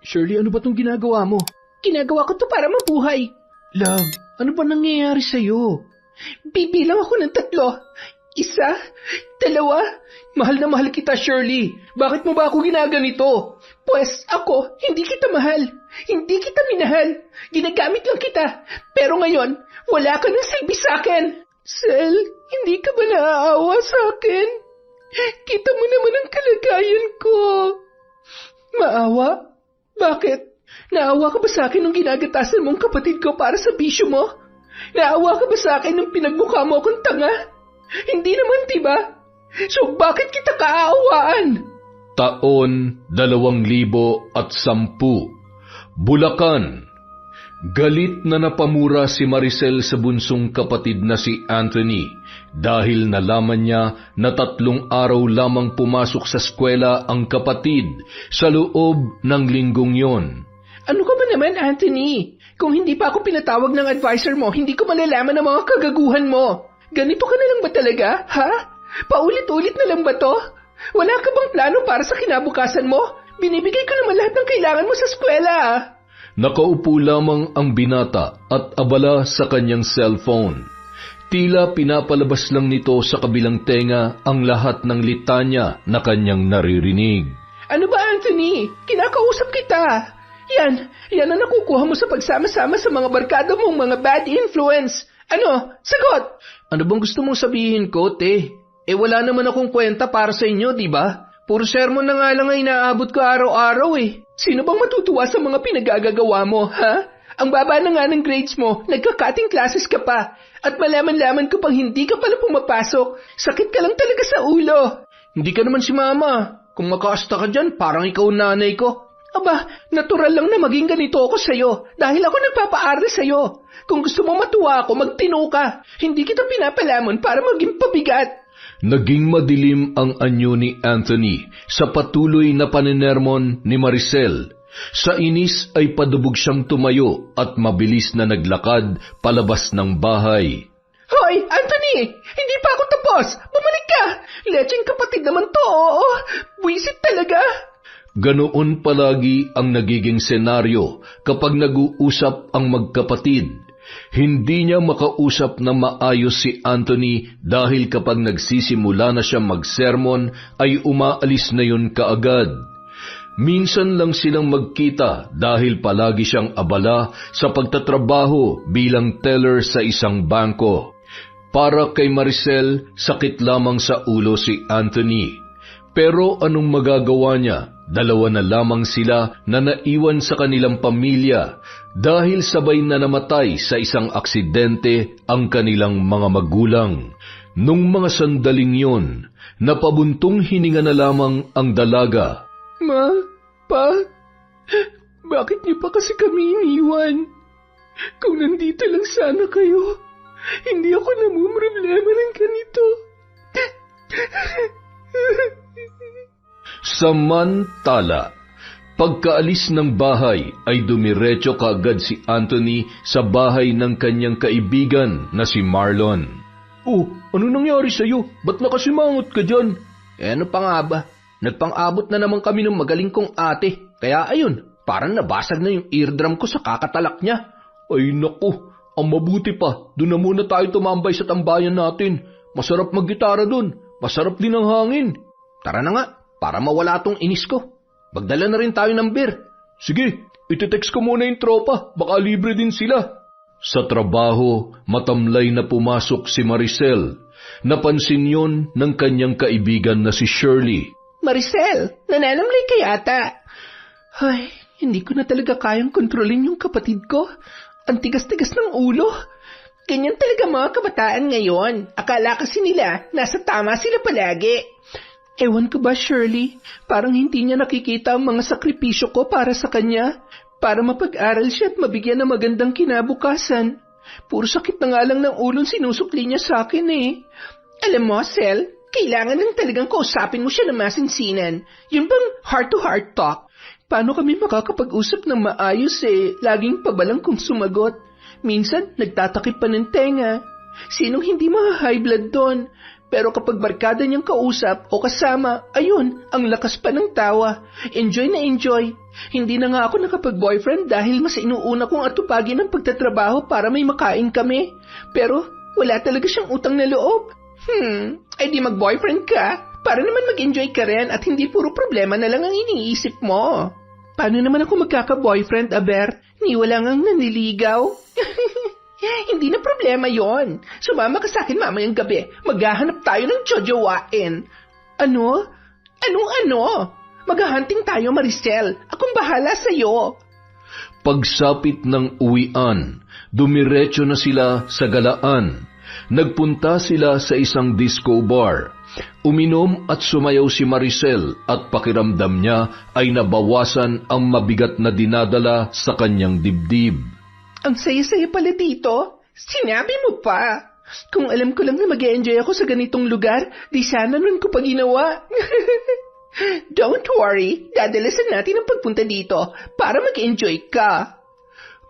Shirley, ano ba tong ginagawa mo? Ginagawa ko to para mabuhay. Love, ano ba nangyayari sa'yo? Bibilang ako ng 3. 1, 2. Mahal na mahal kita, Shirley. Bakit mo ba ako ginaganito? Pues ako, hindi kita mahal. Hindi kita minahal. Ginagamit lang kita. Pero ngayon, wala ka nang silbi sa akin. Sel, hindi ka ba naaawa sa akin? Kita mo naman ang kalagayan ko. Maawa? Bakit? Naawa ka ba sa akin nung ginagatasan mong kapatid ko para sa bisyo mo? Naawa ka ba sa akin nung pinagmukha mo akong tanga? Hindi naman, diba? So bakit kita kaaawaan? Taon 2010, Bulacan. Galit na napamura si Maricel sa bunsong kapatid na si Anthony dahil nalaman niya na 3 araw lamang pumasok sa eskwela ang kapatid sa loob ng linggong yon. Ano ka ba naman, Anthony? Kung hindi pa ako pinatawag ng advisor mo, hindi ko malalaman ang mga kagaguhan mo. Ganito ka na lang ba talaga, ha? Paulit-ulit na lang ba to? Wala ka bang plano para sa kinabukasan mo? Binibigay ko naman lahat ng kailangan mo sa eskwela. Nakaupo lamang ang binata at abala sa kanyang cellphone. Tila pinapalabas lang nito sa kabilang tenga ang lahat ng litanya na kanyang naririnig. Ano ba, Anthony? Kinakausap kita. Yan ang nakukuha mo sa pagsama-sama sa mga barkada mong mga bad influence. Ano? Sagot! Ano bang gusto mong sabihin ko, te? Wala naman akong kwenta para sa inyo, di ba? Puro sermon na nga lang ay inaabot ko araw-araw eh. Sino bang matutuwa sa mga pinagagagawa mo, ha? Ang baba na nga ng grades mo, nagka-cutting classes ka pa. At malaman-laman ko pang hindi ka pala pumapasok. Sakit ka lang talaga sa ulo. Hindi ka naman si mama. Kung makaasta ka dyan, parang ikaw nanay ko. Aba, natural lang na maging ganito ako sa'yo dahil ako nagpapaaral sa'yo. Kung gusto mo matuwa ako, magtino ka. Hindi kita pinapalamon para maging pabigat. Naging madilim ang anyo ni Anthony sa patuloy na paninermon ni Maricel. Sa inis ay padubog siyang tumayo at mabilis na naglakad palabas ng bahay. Hoy, Anthony! Hindi pa ako tapos! Bumalik ka! Lecheng kapatid naman to, oo. Buisit talaga. Ganoon palagi ang nagiging senaryo kapag nag-uusap ang magkapatid. Hindi niya makausap na maayos si Anthony dahil kapag nagsisimula na siya magsermon ay umaalis na yun kaagad. Minsan lang silang magkita dahil palagi siyang abala sa pagtatrabaho bilang teller sa isang bangko. Para kay Maricel, sakit lamang sa ulo si Anthony. Pero anong magagawa niya? 2 na lamang sila na naiwan sa kanilang pamilya dahil sabay na namatay sa isang aksidente ang kanilang mga magulang. Nung mga sandaling yon, napabuntong hininga na lamang ang dalaga. Ma, Pa, bakit niyo pa kasi kami iniwan? Kung nandito lang sana kayo, hindi ako namumroblema ng ganito. Samantala, pagkaalis ng bahay ay dumiretso kaagad si Anthony sa bahay ng kanyang kaibigan na si Marlon. Oh, ano nangyari sa'yo? Ba't nakasimangot ka dyan? Ano pa nga ba? Nagpang-abot na naman kami ng magaling kong ate. Kaya ayun, parang nabasag na yung eardrum ko sa kakatalak niya. Ay naku, ang mabuti pa, doon na muna tayo tumambay sa tambayan natin. Masarap maggitara doon, masarap din ang hangin. Tara na nga. Para mawala tong inis ko. Magdala na rin tayo ng beer. Sige, iti-text ko muna yung tropa. Baka libre din sila. Sa trabaho, matamlay na pumasok si Maricel. Napansin yon ng kanyang kaibigan na si Shirley. Maricel, nananamlay ka yata. Ay, hindi ko na talaga kayang kontrolin yung kapatid ko. Ang tigas-tigas ng ulo. Ganyan talaga mga kabataan ngayon. Akala kasi nila, nasa tama sila palagi. Ewan ko ba, Shirley? Parang hindi niya nakikita ang mga sakripisyo ko para sa kanya. Para mapag-aral siya at mabigyan ng magandang kinabukasan. Puro sakit na nga lang ng ulong sinusukli niya sa akin eh. Alam mo, Sel, kailangan lang talagang kausapin mo siya ng masinsinan. Yung bang heart-to-heart talk? Paano kami makakapag-usap ng maayos eh? Laging pabalang kung sumagot. Minsan, nagtatakip pa ng tenga. Sinong hindi ma-high blood doon? Pero kapag barkada niyang kausap o kasama, ayun, ang lakas pa ng tawa. Enjoy na enjoy. Hindi na nga ako nakapag-boyfriend dahil mas inuuna kong atupagin ang pagtatrabaho para may makain kami. Pero wala talaga siyang utang na loob. Ay di mag-boyfriend ka para naman mag-enjoy ka rin at hindi puro problema na lang ang iniisip mo. Paano naman ako magkaka-boyfriend, Aber? Ni wala ngang nanliligaw. Hindi na problema yon. Sumama ka sa akin mamayang gabi. Maghahanap tayo ng jojowain. Ano? Anong ano? Maghahunting tayo, Maricel. Akong bahala sa'yo. Pagsapit ng uwian, dumiretso na sila sa galaan. Nagpunta sila sa isang disco bar. Uminom at sumayaw si Maricel at pakiramdam niya ay nabawasan ang mabigat na dinadala sa kanyang dibdib. Ang saya-saya pala dito. Sinabi mo pa. Kung alam ko lang na mag-e-enjoy ako sa ganitong lugar, di sana nun ko pa ginawa. Don't worry, dadalasan natin ang pagpunta dito para mag-enjoy ka.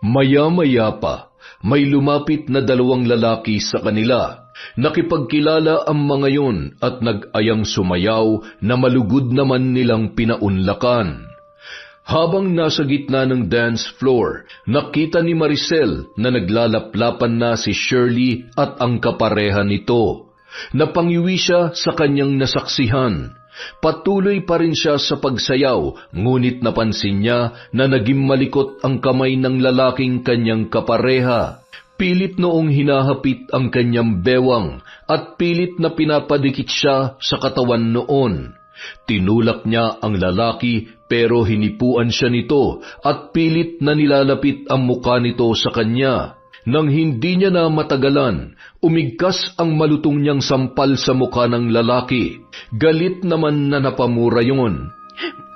Maya-maya pa, may lumapit na 2 lalaki sa kanila. Nakipagkilala ang mga yun at nag-ayang sumayaw na malugod naman nilang pinaunlakan. Habang nasa gitna ng dance floor, nakita ni Maricel na naglalaplapan na si Shirley at ang kapareha nito. Napangiwi siya sa kanyang nasaksihan. Patuloy pa rin siya sa pagsayaw, ngunit napansin niya na naging malikot ang kamay ng lalaking kanyang kapareha. Pilit noong hinahapit ang kanyang bewang at pilit na pinapadikit siya sa katawan noon. Tinulak niya ang lalaki pero hinipuan siya nito at pilit na nilalapit ang muka nito sa kanya. Nang hindi niya na matagalan, umigkas ang malutong niyang sampal sa muka ng lalaki. Galit naman na napamura yun.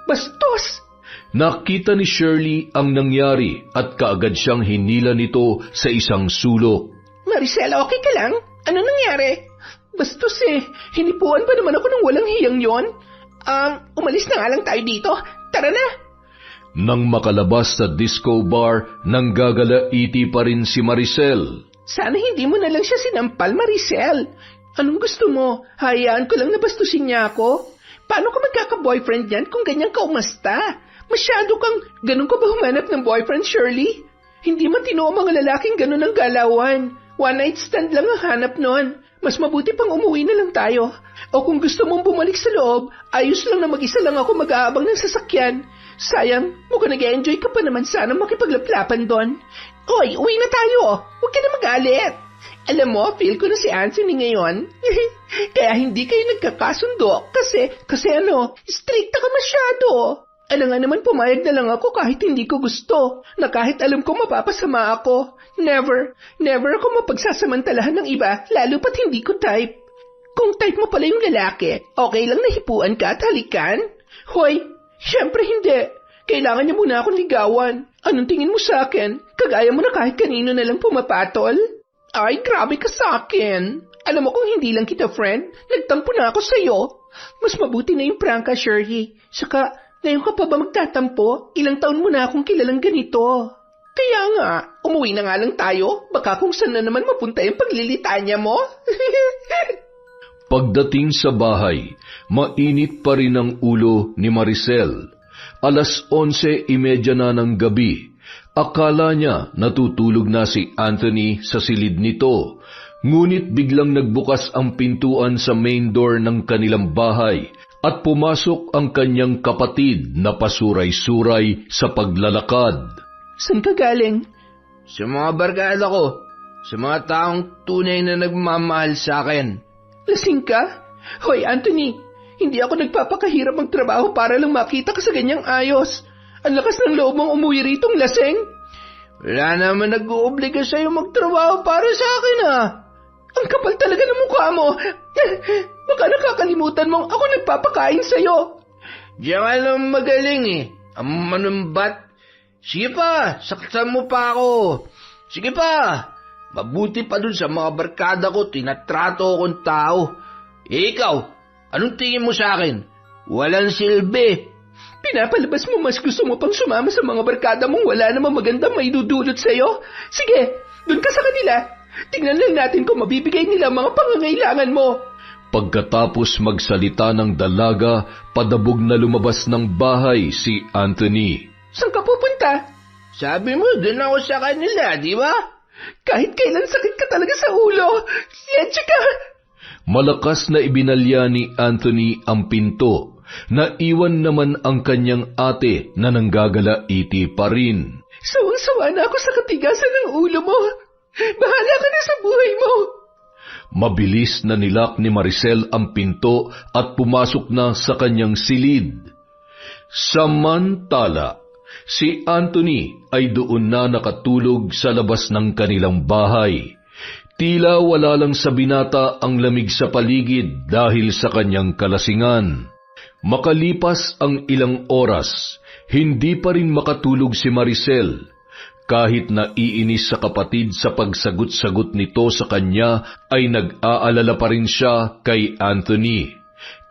Bastos! Nakita ni Shirley ang nangyari at kaagad siyang hinila nito sa isang sulok. Maricel, okay ka lang? Ano nangyari? Bastos hinipuan pa naman ako ng walang hiyang yon. Umalis na nga lang tayo dito. Tara na! Nang makalabas sa disco bar, nanggagalaiti pa rin si Maricel. Sana hindi mo na lang siya sinampal, Maricel. Anong gusto mo? Hayaan ko lang na bastusin niya ako? Paano ka magkaka-boyfriend yan kung ganyan ka umasta? Masyado kang ganun ka ba humanap ng boyfriend, Shirley? Hindi matino ang mga lalaking ganun ang galawan. One night stand lang ang hanap nun. Mas mabuti pang umuwi na lang tayo. O kung gusto mong bumalik sa loob, ayos lang na mag-isa lang ako mag-aabang ng sasakyan. Sayang, mukhang nag-enjoy ka pa naman sana makipaglaplapan doon. Oy, uwi na tayo. Huwag ka na magalit. Alam mo, feel ko na si Anthony ngayon. Kaya hindi kayo nagkakasundo kasi stricta ka masyado. Alam nga naman pumayag na lang ako kahit hindi ko gusto, na kahit alam ko mapapasama ako. Never ako mapagsasamantalahan ng iba, lalo pat hindi ko type. Kung type mo pala yung lalaki, okay lang na hipuan ka at halikan? Hoy, syempre hindi. Kailangan niya muna akong ligawan. Anong tingin mo sa akin? Kagaya mo na kahit kanino na lang pumapatol? Ay, grabe ka sa akin. Alam mo kung hindi lang kita friend, nagtampo na ako sa'yo. Mas mabuti na yung pranka, Shirley. Saka, ngayon ka pa ba magtatampo? Ilang taon mo na akong kilalang ganito. Kaya nga, umuwi na nga lang tayo. Baka kung saan na naman mapunta yung paglilitanya mo. Pagdating sa bahay, mainit pa rin ang ulo ni Maricel. 11:30 na ng gabi. Akala niya natutulog na si Anthony sa silid nito. Ngunit biglang nagbukas ang pintuan sa main door ng kanilang bahay at pumasok ang kanyang kapatid na pasuray-suray sa paglalakad. Saan ka galing? Sa mga barkada ko, sa mga taong tunay na nagmamahal sa akin. Lasing ka? Hoy, Anthony, hindi ako nagpapakahirap magtrabaho para lang makita ka sa ganyang ayos. Ang lakas ng loob mong umuwi ritong lasing. Wala naman nag-uubliga sa'yo magtrabaho para sa akin Ang kapal talaga ng mukha mo. Baka nakakalimutan mong ako nagpapakain sa'yo. Diyan ka lang magaling Ang manumbat. Sige pa, saktan mo pa ako. Sige pa. Mabuti pa dun sa mga barkada ko, tinatrato akong tao. Ikaw, anong tingin mo sa akin? Walang silbi. Pinapalabas mo mas gusto mo pang sumama sa mga barkada mong wala namang magandang maidudulot sa'yo? Sige, dun ka sa kanila. Tingnan lang natin kung mabibigay nila ang mga pangangailangan mo. Pagkatapos magsalita ng dalaga, padabog na lumabas ng bahay si Anthony. Saan ka pupunta? Sabi mo, dun ako sa kanila, di ba? Kahit kailan sakit ka talaga sa ulo. Leche ka! Malakas na ibinalya ni Anthony ang pinto. Naiwan naman ang kanyang ate na nanggagalaiti pa rin. Sawang-sawa na ako sa katigasan ng ulo mo. Bahala ka na sa buhay mo. Mabilis na nilak ni Maricel ang pinto at pumasok na sa kanyang silid. Samantala, si Anthony ay doon na nakatulog sa labas ng kanilang bahay. Tila wala lang sa binata ang lamig sa paligid dahil sa kanyang kalasingan. Makalipas ang ilang oras, hindi pa rin makatulog si Maricel. Kahit naiinis sa kapatid sa pagsagot-sagot nito sa kanya, ay nag-aalala pa rin siya kay Anthony.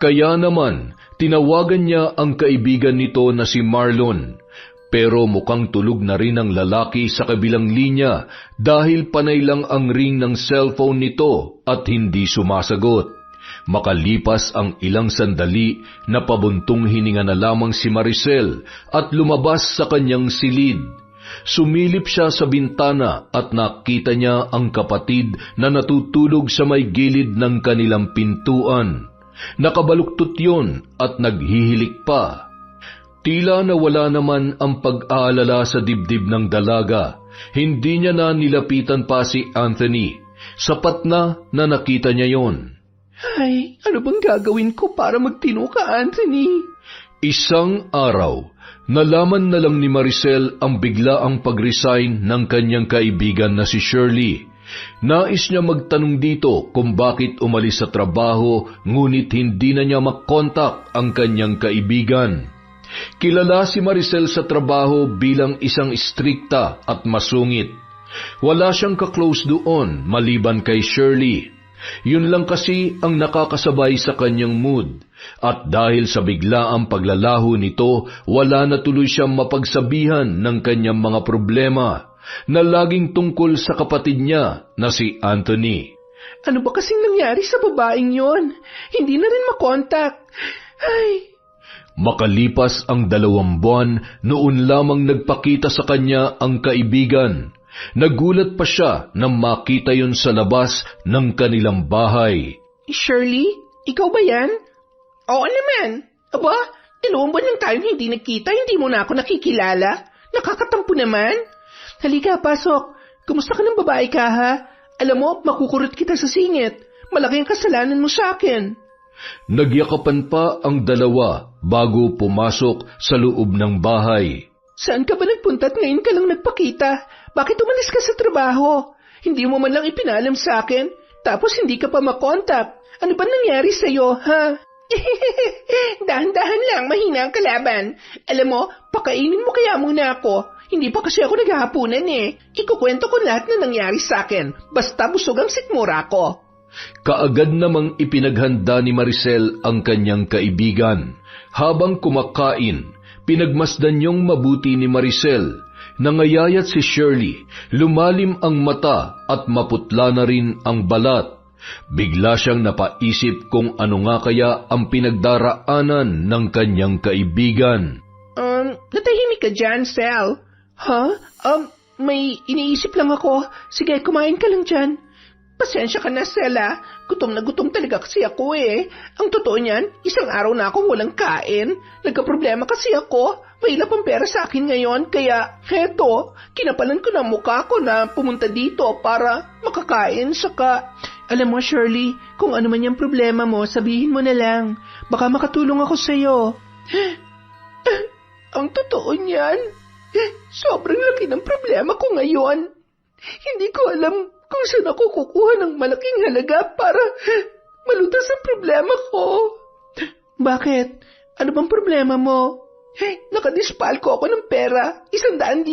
Kaya naman, tinawagan niya ang kaibigan nito na si Marlon. Pero mukhang tulog na rin ang lalaki sa kabilang linya dahil panay lang ang ring ng cellphone nito at hindi sumasagot. Makalipas ang ilang sandali, napabuntong hininga na lamang si Maricel at lumabas sa kanyang silid. Sumilip siya sa bintana at nakita niya ang kapatid na natutulog sa may gilid ng kanilang pintuan. Nakabaluktot yun at naghihilik pa. Tila nawala naman ang pag-aalala sa dibdib ng dalaga. Hindi niya na nilapitan pa si Anthony. Sapat na nakita niya yon. Ay, ano bang gagawin ko para magtino ka, Anthony? Isang araw, nalaman na lang ni Maricel ang biglaang pag-resign ng kanyang kaibigan na si Shirley. Nais niya magtanong dito kung bakit umalis sa trabaho ngunit hindi na niya makontak ang kanyang kaibigan. Kilala si Maricel sa trabaho bilang isang istrikta at masungit. Wala siyang ka-close doon maliban kay Shirley. Yun lang kasi ang nakakasabay sa kanyang mood. At dahil sa biglaang paglalaho nito, wala na tuloy siyang mapagsabihan ng kanyang mga problema na laging tungkol sa kapatid niya na si Anthony. Ano ba kasing nangyari sa babaeng yon? Hindi na rin makontak. Ay... Makalipas ang 2 buwan, noon lamang nagpakita sa kanya ang kaibigan. Nagulat pa siya nang makita yon sa labas ng kanilang bahay. Shirley, ikaw ba yan? Oo naman. Aba, 2 buwan lang tayong hindi nagkita, hindi mo na ako nakikilala. Nakakatampo naman. Halika, pasok. Kumusta ka ng babae ka, ha? Alam mo, makukurot kita sa singit. Malaki ang kasalanan mo sa akin. Nagyakapan pa ang dalawa bago pumasok sa loob ng bahay. Saan ka ba nagpunta at ngayon ka lang nagpakita? Bakit umalis ka sa trabaho? Hindi mo man lang ipinalam sa akin, tapos hindi ka pa makontak. Ano ba nangyari sa'yo, ha? Dahan-dahan lang, mahina ang kalaban. Alam mo, pakainin mo kaya muna ako. Hindi pa kasi ako naghahapunan eh. Ikukwento ko lahat na nangyari sa akin, basta busog ang sikmura ko. Kaagad namang ipinaghanda ni Maricel ang kanyang kaibigan. Habang kumakain, pinagmasdan niyong mabuti ni Maricel. Nangayayat si Shirley, lumalim ang mata at maputla na rin ang balat. Bigla siyang napaisip kung ano nga kaya ang pinagdaraanan ng kanyang kaibigan. Natahimik ka dyan, Sel. Ha? May iniisip lang ako. Sige, kumain ka lang dyan. Pasensya ka na, Sela. Gutom na gutom talaga kasi ako eh. Ang totoo niyan, 1 araw na akong walang kain. Nagkaproblema kasi ako. Mahilap ang pera sa akin ngayon, kaya heto, kinapalan ko na mukha ko na pumunta dito para makakain. Saka, alam mo Shirley, kung ano man yung problema mo, sabihin mo na lang. Baka makatulong ako sa'yo. Ang totoo niyan, sobrang laki ng problema ko ngayon. Hindi ko alam kung saan ako kukuha ng malaking halaga para malutas ang problema ko. Bakit? Ano bang problema mo? Nakadispal ko ako ng pera, 100,000.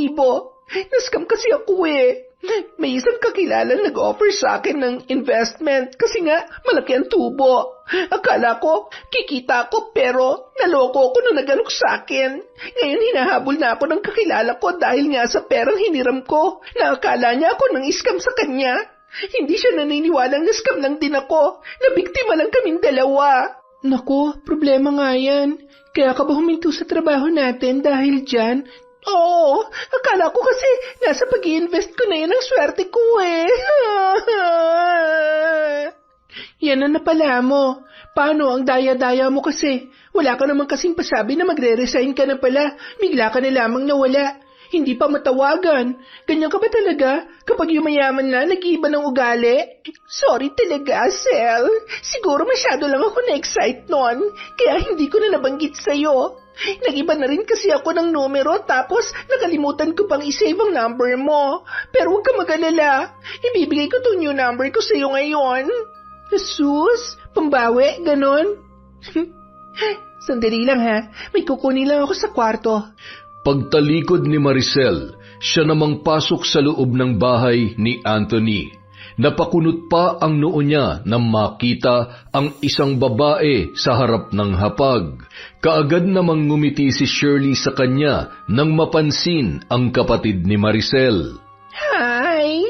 Nascam kasi ako eh. May isang kakilala nag-offer sa akin ng investment kasi nga malaki ang tubo. Akala ko kikita ako pero naloko ako nung nagalok sa akin. Ngayon hinahabol na ako ng kakilala ko dahil nga sa perang hiniram ko. Nakakala niya ako ng iskam sa kanya. Hindi siya naniniwalang na scam lang din ako. Nabiktima lang kaming dalawa. Naku, problema nga yan. Kaya ka ba huminto sa trabaho natin dahil dyan? Oo, akala ko kasi nasa pag-i-invest ko na yan ang swerte ko eh. Yan ang napala mo. Paano ang daya-daya mo kasi? Wala ka naman kasing pasabi na magre-resign ka na pala. Bigla ka na lamang nawala. Hindi pa matawagan. Ganyan ka ba talaga? Kapag yumayaman na, nag-iiba ng ugali? Sorry talaga, Sel. Siguro masyado lang ako na-excite nun. Kaya hindi ko na nabanggit sa'yo. Nag-iba na rin kasi ako ng numero tapos nakalimutan ko pang isave ang number mo. Pero huwag ka mag-alala. Ibibigay ko tong new number ko sa'yo ngayon. Jesus, pambawi, ganon. Sandali lang ha. May kukunin lang ako sa kwarto. Pagtalikod ni Maricel, siya namang pasok sa loob ng bahay ni Anthony. Napakunot pa ang noo niya nang makita ang isang babae sa harap ng hapag. Kaagad namang ngumiti si Shirley sa kanya nang mapansin ang kapatid ni Maricel. Hi!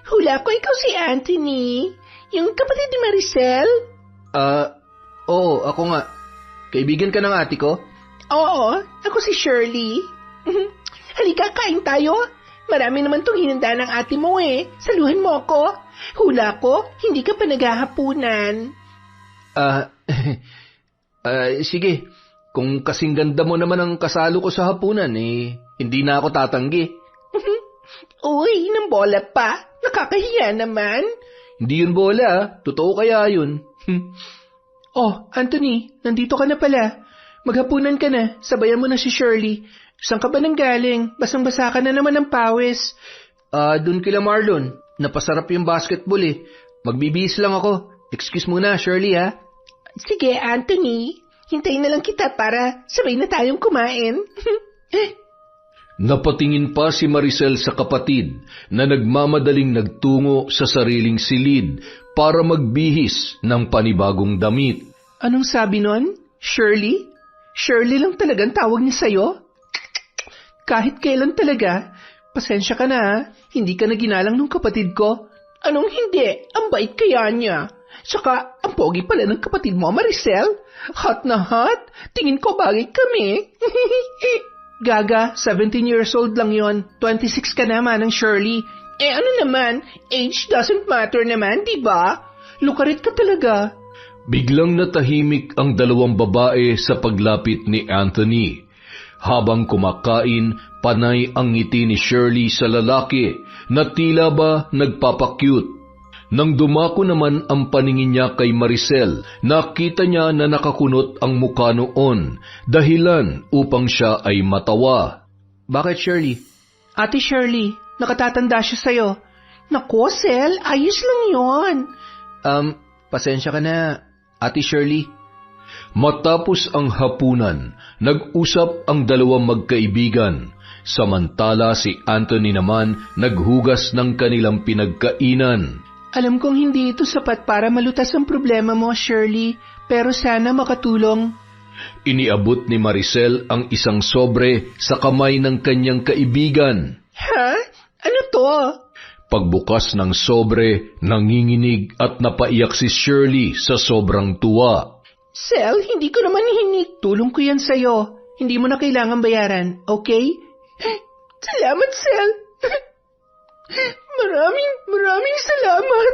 Hula ko ikaw si Anthony. Yung kapatid ni Maricel? Oo, ako nga. Kaibigan ka ng ate ko? Oo, ako si Shirley. Halika, kain tayo. Marami naman itong hinanda ng ate mo eh. Saluhan mo ako. Hula ko, hindi ka pa naghahapunan. Sige. Kung kasing ganda mo naman ang kasalo ko sa hapunan, hindi na ako tatanggi. Uy, nang bola pa. Nakakahiya naman. Hindi yun bola, totoo kaya yun. Oh, Anthony, nandito ka na pala. Maghapunan ka na, sabayan mo na si Shirley. Saan ka ba nang galing? Basang-basa ka na naman ng pawis. Dun kila Marlon. Napasarap yung basketball eh. Magbibihis lang ako. Excuse muna, Shirley ha. Sige, Anthony. Hintayin na lang kita para sabay na tayong kumain. Napatingin pa si Maricel sa kapatid na nagmamadaling nagtungo sa sariling silid para magbihis ng panibagong damit. Anong sabi nun? Shirley? Shirley lang talagang tawag niya sa'yo? Kahit kailan talaga, pasensya ka na ha. Hindi ka na ginalang ng kapatid ko. Anong hindi? Ang bait kaya niya. Saka, ang pogi pala ng kapatid mo, Maricel. Hot na hot. Tingin ko bagay kami. Gaga, 17 years old lang yon. 26 ka naman ng Shirley. Ano naman? Age doesn't matter naman, di ba? Lukarit ka talaga. Biglang natahimik ang dalawang babae sa paglapit ni Anthony. Habang kumakain, panay ang ngiti ni Shirley sa lalaki na tila ba nagpapakyut. Nang dumako naman ang paningin niya kay Maricel, nakita niya na nakakunot ang mukha noon, dahilan upang siya ay matawa. Bakit, Shirley? Ate Shirley, nakatatanda siya sa'yo. Naku, Sel, ayos lang yon. Pasensya ka na, Ate Shirley. Matapos ang hapunan, nag-usap ang dalawang magkaibigan. Samantala si Anthony naman naghugas ng kanilang pinagkainan. Alam kong hindi ito sapat para malutas ang problema mo, Shirley, pero sana makatulong. Iniabot ni Maricel ang isang sobre sa kamay ng kanyang kaibigan. Ha? Ano to? Pagbukas ng sobre, nanginginig at napaiyak si Shirley sa sobrang tuwa. Sel, hindi ko naman hinig. Tulong ko yan sa'yo. Hindi mo na kailangan bayaran, okay? Salamat, Sel. Maraming salamat.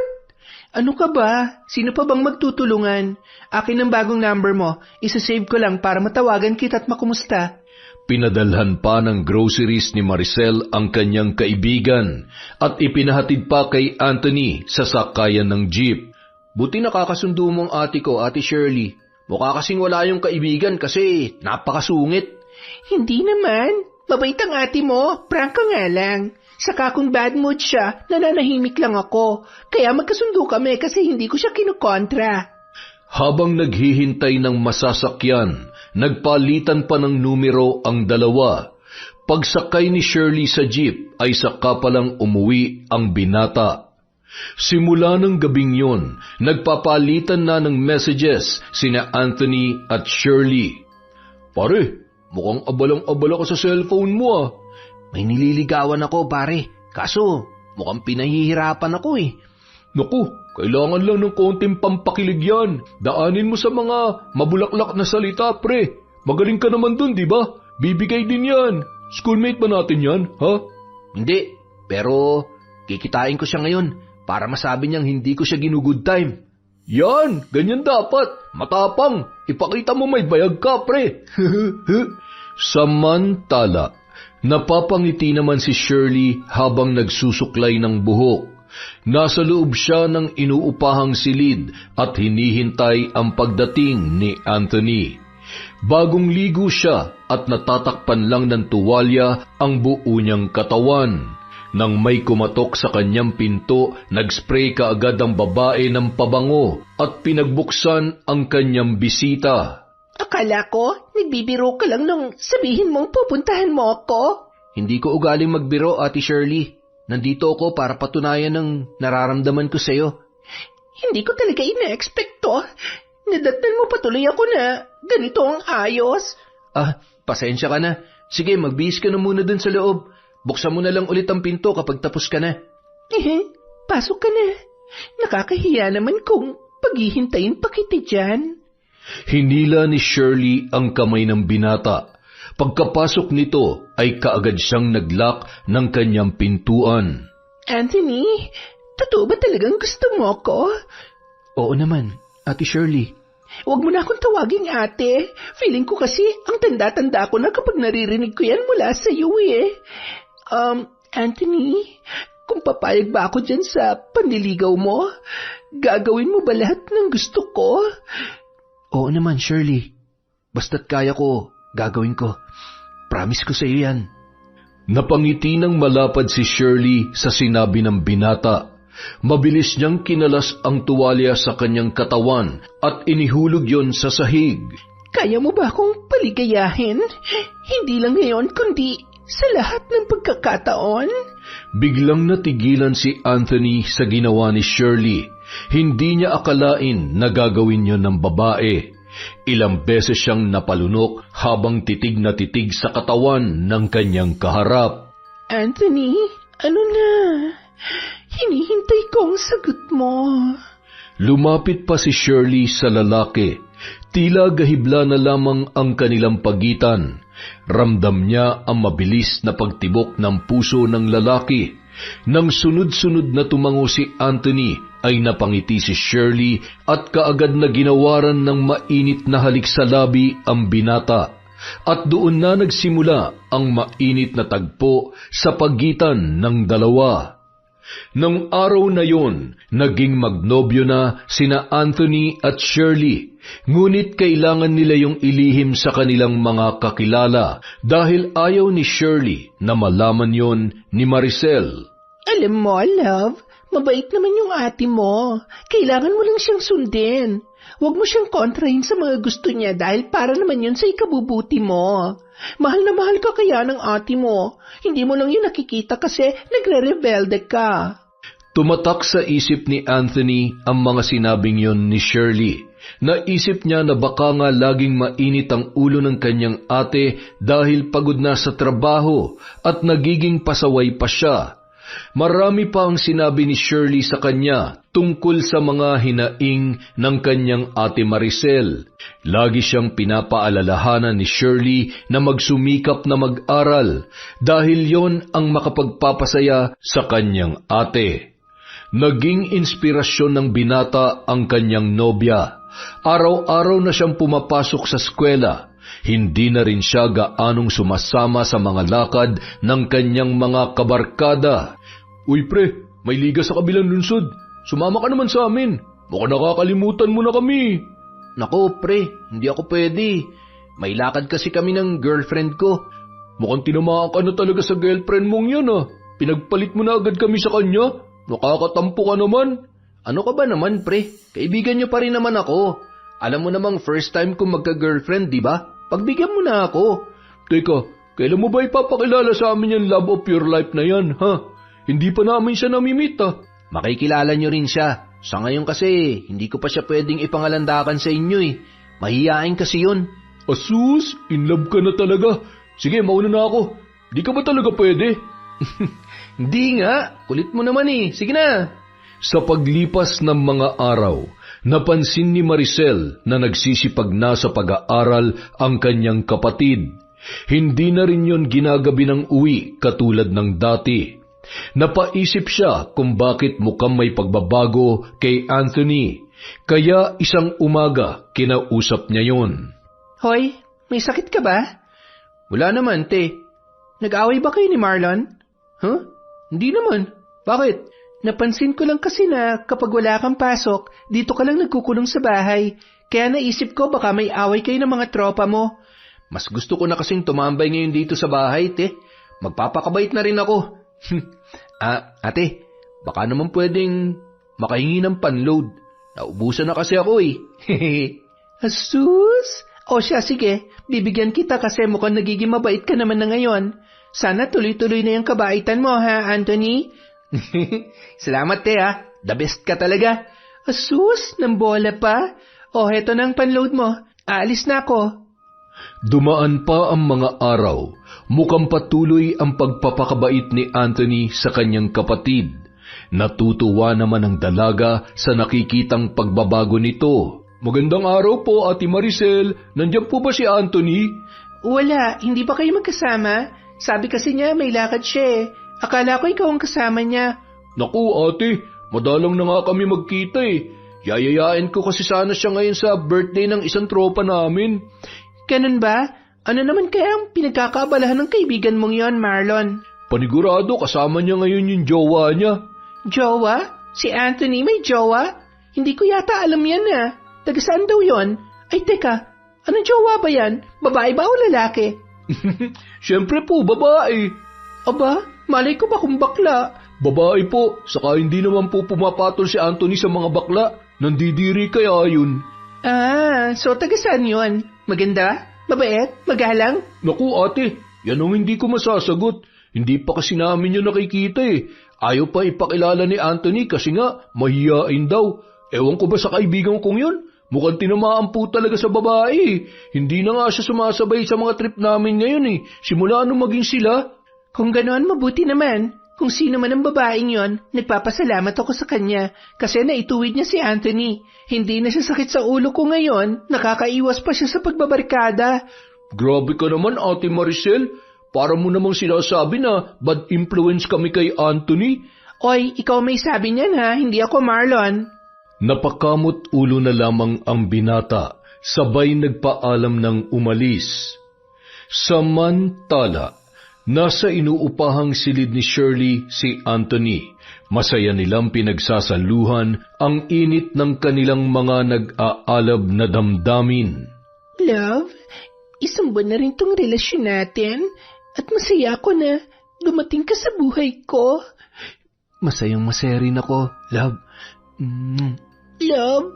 Ano ka ba? Sino pa bang magtutulungan? Akin ang bagong number mo. Isa-save ko lang para matawagan kita at makumusta. Pinadalhan pa ng groceries ni Maricel ang kanyang kaibigan at ipinahatid pa kay Anthony sa sakayan ng jeep. Buti nakakasundo mong ate ko, Ate Shirley. Mukha kasing wala yung kaibigan kasi napakasungit. Hindi naman. Mabait ang ate mo. Prank ka nga lang. Saka kung bad mood siya, nananahimik lang ako. Kaya magkasundo kami kasi hindi ko siya kinukontra. Habang naghihintay ng masasakyan, nagpalitan pa ng numero ang dalawa. Pagsakay ni Shirley sa jeep ay saka palang umuwi ang binata. Simula ng gabing yon, nagpapalitan na ng messages sina Anthony at Shirley. Pare, mukhang abalang-abala ka sa cellphone mo May nililigawan ako, pare. Kaso, mukhang pinahihirapan ako eh. Naku, kailangan lang ng konting pampakilig yan. Daanin mo sa mga mabulaklak na salita, pre. Magaling ka naman dun, di ba? Bibigay din yan. Schoolmate ba natin yan, ha? Hindi, pero kikitain ko siya ngayon para masabi niyang hindi ko siya ginugood time. Yan, ganyan dapat. Matapang. Ipakita mo may bayag ka, pre. Samantala, napapangiti naman si Shirley habang nagsusuklay ng buhok. Nasa loob siya ng inuupahang silid at hinihintay ang pagdating ni Anthony. Bagong ligo siya at natatakpan lang ng tuwalya ang buo niyang katawan. Nang may kumatok sa kanyang pinto, nagspray kaagad ang babae ng pabango at pinagbuksan ang kanyang bisita. Akala ko, nagbibiro ka lang nung sabihin mong pupuntahan mo ako. Hindi ko ugaling magbiro, Ate Shirley. Nandito ako para patunayan ng nararamdaman ko sa'yo. Hindi ko talaga ina-expect to. Nadatnan mo patuloy ako na ganito ang ayos. Pasensya ka na. Sige, magbihis ka na muna dun sa loob. Buksan mo na lang ulit ang pinto kapag tapos ka na. Pasok ka na. Nakakahiya naman kung paghihintayin pa kita dyan. Hinila ni Shirley ang kamay ng binata. Pagkapasok nito ay kaagad siyang naglock ng kanyang pintuan. Anthony, totoo ba talagang gusto mo ko? Oo naman, Ate Shirley. Huwag mo na akong tawaging ate. Feeling ko kasi ang tanda-tanda ko na kapag naririnig ko yan mula sa iyo eh. Anthony, kung papayag ba ako dyan sa panliligaw mo, gagawin mo ba lahat ng gusto ko? Oo naman, Shirley. Basta't kaya ko, gagawin ko. Promise ko sa iyo yan. Napangiti ng malapad si Shirley sa sinabi ng binata. Mabilis niyang kinalas ang tuwalya sa kanyang katawan at inihulog yon sa sahig. Kaya mo ba akong paligayahin? Hindi lang ngayon kundi sa lahat ng pagkakataon? Biglang natigilan si Anthony sa ginawa ni Shirley. Hindi niya akalain na gagawin yon ng babae. Ilang beses siyang napalunok habang titig na titig sa katawan ng kanyang kaharap. Anthony, ano na? Hinihintay ko ang sagot mo. Lumapit pa si Shirley sa lalaki. Tila gahibla na lamang ang kanilang pagitan. Ramdam niya ang mabilis na pagtibok ng puso ng lalaki. Nang sunod-sunod na tumango si Anthony, ay napangiti si Shirley at kaagad na ginawaran ng mainit na halik sa labi ang binata. At doon na nagsimula ang mainit na tagpo sa pagitan ng dalawa. Nang araw na yon, naging magnobyo na sina Anthony at Shirley, ngunit kailangan nila yung ilihim sa kanilang mga kakilala dahil ayaw ni Shirley na malaman yon ni Maricel. Alam mo, love, mabait naman yung ate mo. Kailangan mo lang siyang sundin. Huwag mo siyang kontrahin sa mga gusto niya dahil para naman yun sa ikabubuti mo. Mahal na mahal ka kaya ng ate mo. Hindi mo lang yun nakikita kasi nagre-rebelde ka. Tumatak sa isip ni Anthony ang mga sinabing yon ni Shirley. Naisip niya na baka nga laging mainit ang ulo ng kanyang ate dahil pagod na sa trabaho at nagiging pasaway pa siya. Marami pa ang sinabi ni Shirley sa kanya tungkol sa mga hinaing ng kanyang ate Maricel. Lagi siyang pinapaalalahanan ni Shirley na magsumikap na mag-aral dahil yon ang makapagpapasaya sa kanyang ate. Naging inspirasyon ng binata ang kanyang nobya. Araw-araw na siyang pumapasok sa eskwela. Hindi na rin siya gaanong sumasama sa mga lakad ng kanyang mga kabarkada. Uy pre, may liga sa kabilang lungsod. Sumama ka naman sa amin. Baka nakakalimutan mo na kami. Nako pre, hindi ako pwede. May lakad kasi kami ng girlfriend ko. Mukhang tinamaan ka na talaga sa girlfriend mong yan ah. Pinagpalit mo na agad kami sa kanya. Nakakatampo ka naman. Ano ka ba naman pre? Kaibigan niyo pa rin naman ako. Alam mo namang first time ko magka-girlfriend, di ba? Pagbigyan mo na ako. Teka, kailan mo ba ipapakilala sa amin yung love of your life na yan, ha? Hindi pa namin siya namimit, ha? Makikilala niyo rin siya. Sa ngayon kasi, hindi ko pa siya pwedeng ipangalandakan sa inyo eh. Mahihain kasi yun. Asus, in love ka na talaga. Sige, mauna na ako. Di ka ba talaga pwede? Hindi nga, kulit mo naman eh. Sige na. Sa paglipas ng mga araw, napansin ni Maricel na nagsisipag na sa pag-aaral ang kanyang kapatid. Hindi na rin yon ginagabi ng uwi katulad ng dati. Napaisip siya kung bakit mukhang may pagbabago kay Anthony, kaya isang umaga kinausap niya yon. Hoy, may sakit ka ba? Wala naman, te. Nag-away ba kayo ni Marlon? Huh? Hindi naman. Bakit? Napansin ko lang kasi na kapag wala kang pasok, dito ka lang nagkukulong sa bahay. Kaya naisip ko baka may away kayo ng mga tropa mo. Mas gusto ko na kasing tumambay ngayon dito sa bahay, te. Magpapakabait na rin ako. Ate, baka naman pwedeng makahingi ng panload. Naubusan na kasi ako eh. Asus! O siya, sige. Bibigyan kita kasi mukhang nagiging mabait ka naman na ngayon. Sana tuloy-tuloy na yung kabaitan mo, ha, Anthony? Salamat, te, ha. The best ka talaga. Asus, ng bola pa. O, heto na ang panload mo. Aalis na ako. Dumaan pa ang mga araw. Mukhang patuloy ang pagpapakabait ni Anthony sa kanyang kapatid. Natutuwa naman ang dalaga sa nakikitang pagbabago nito. Magandang araw po, Ate Maricel. Nandiyan po ba si Anthony? Wala, hindi ba kayo magkasama? Sabi kasi niya may lakad siya eh. Akala ko ikaw ang kasama niya. Naku, ate, madalang na nga kami magkita eh. Yayayain ko kasi sana siya ngayon sa birthday ng isang tropa namin. Ganun ba? Ano naman kaya ang pinagkakaabalahan ng kaibigan mong yon, Marlon? Panigurado, kasama niya ngayon yung jowa niya. Jowa? Si Anthony may jowa? Hindi ko yata alam yan ah. Taga saan daw yon? Ay teka, anong jowa ba yan? Babae ba o lalaki? Siyempre po, babae. Aba, malay ko ba kung bakla? Babae po, saka hindi naman po pumapatol si Anthony sa mga bakla. Nandidiri kaya yun. So taga saan yun? Maganda? Mabait? Magalang? Naku ate, yan ang hindi ko masasagot. Hindi pa kasi namin yun nakikita eh. Ayaw pa ipakilala ni Anthony kasi nga mahihain daw. Ewan ko ba sa kaibigan kong yun? Mukhang tinamaan po talaga sa babae. Hindi na nga siya sumasabay sa mga trip namin ngayon eh. Simula nung maging sila. Kung ganoon, mabuti naman. Kung sino man ang babaeng yon, nagpapasalamat ako sa kanya kasi naituwid niya si Anthony. Hindi na siya sakit sa ulo ko ngayon, nakakaiwas pa siya sa pagbabarkada. Grabe ka naman, Ate Maricel. Para mo namang sinasabi na bad influence kami kay Anthony. Oy, ikaw may sabi niyan ha, hindi ako Marlon. Napakamot ulo na lamang ang binata, sabay nagpaalam ng umalis. Samantala, nasa inuupahang silid ni Shirley si Anthony. Masaya nilang pinagsasaluhan ang init ng kanilang mga nag-aalab na damdamin. Love, isang buwan na rin tong relasyon natin at masaya ako na dumating ka sa buhay ko. Masayang masaya rin ako, love. Love,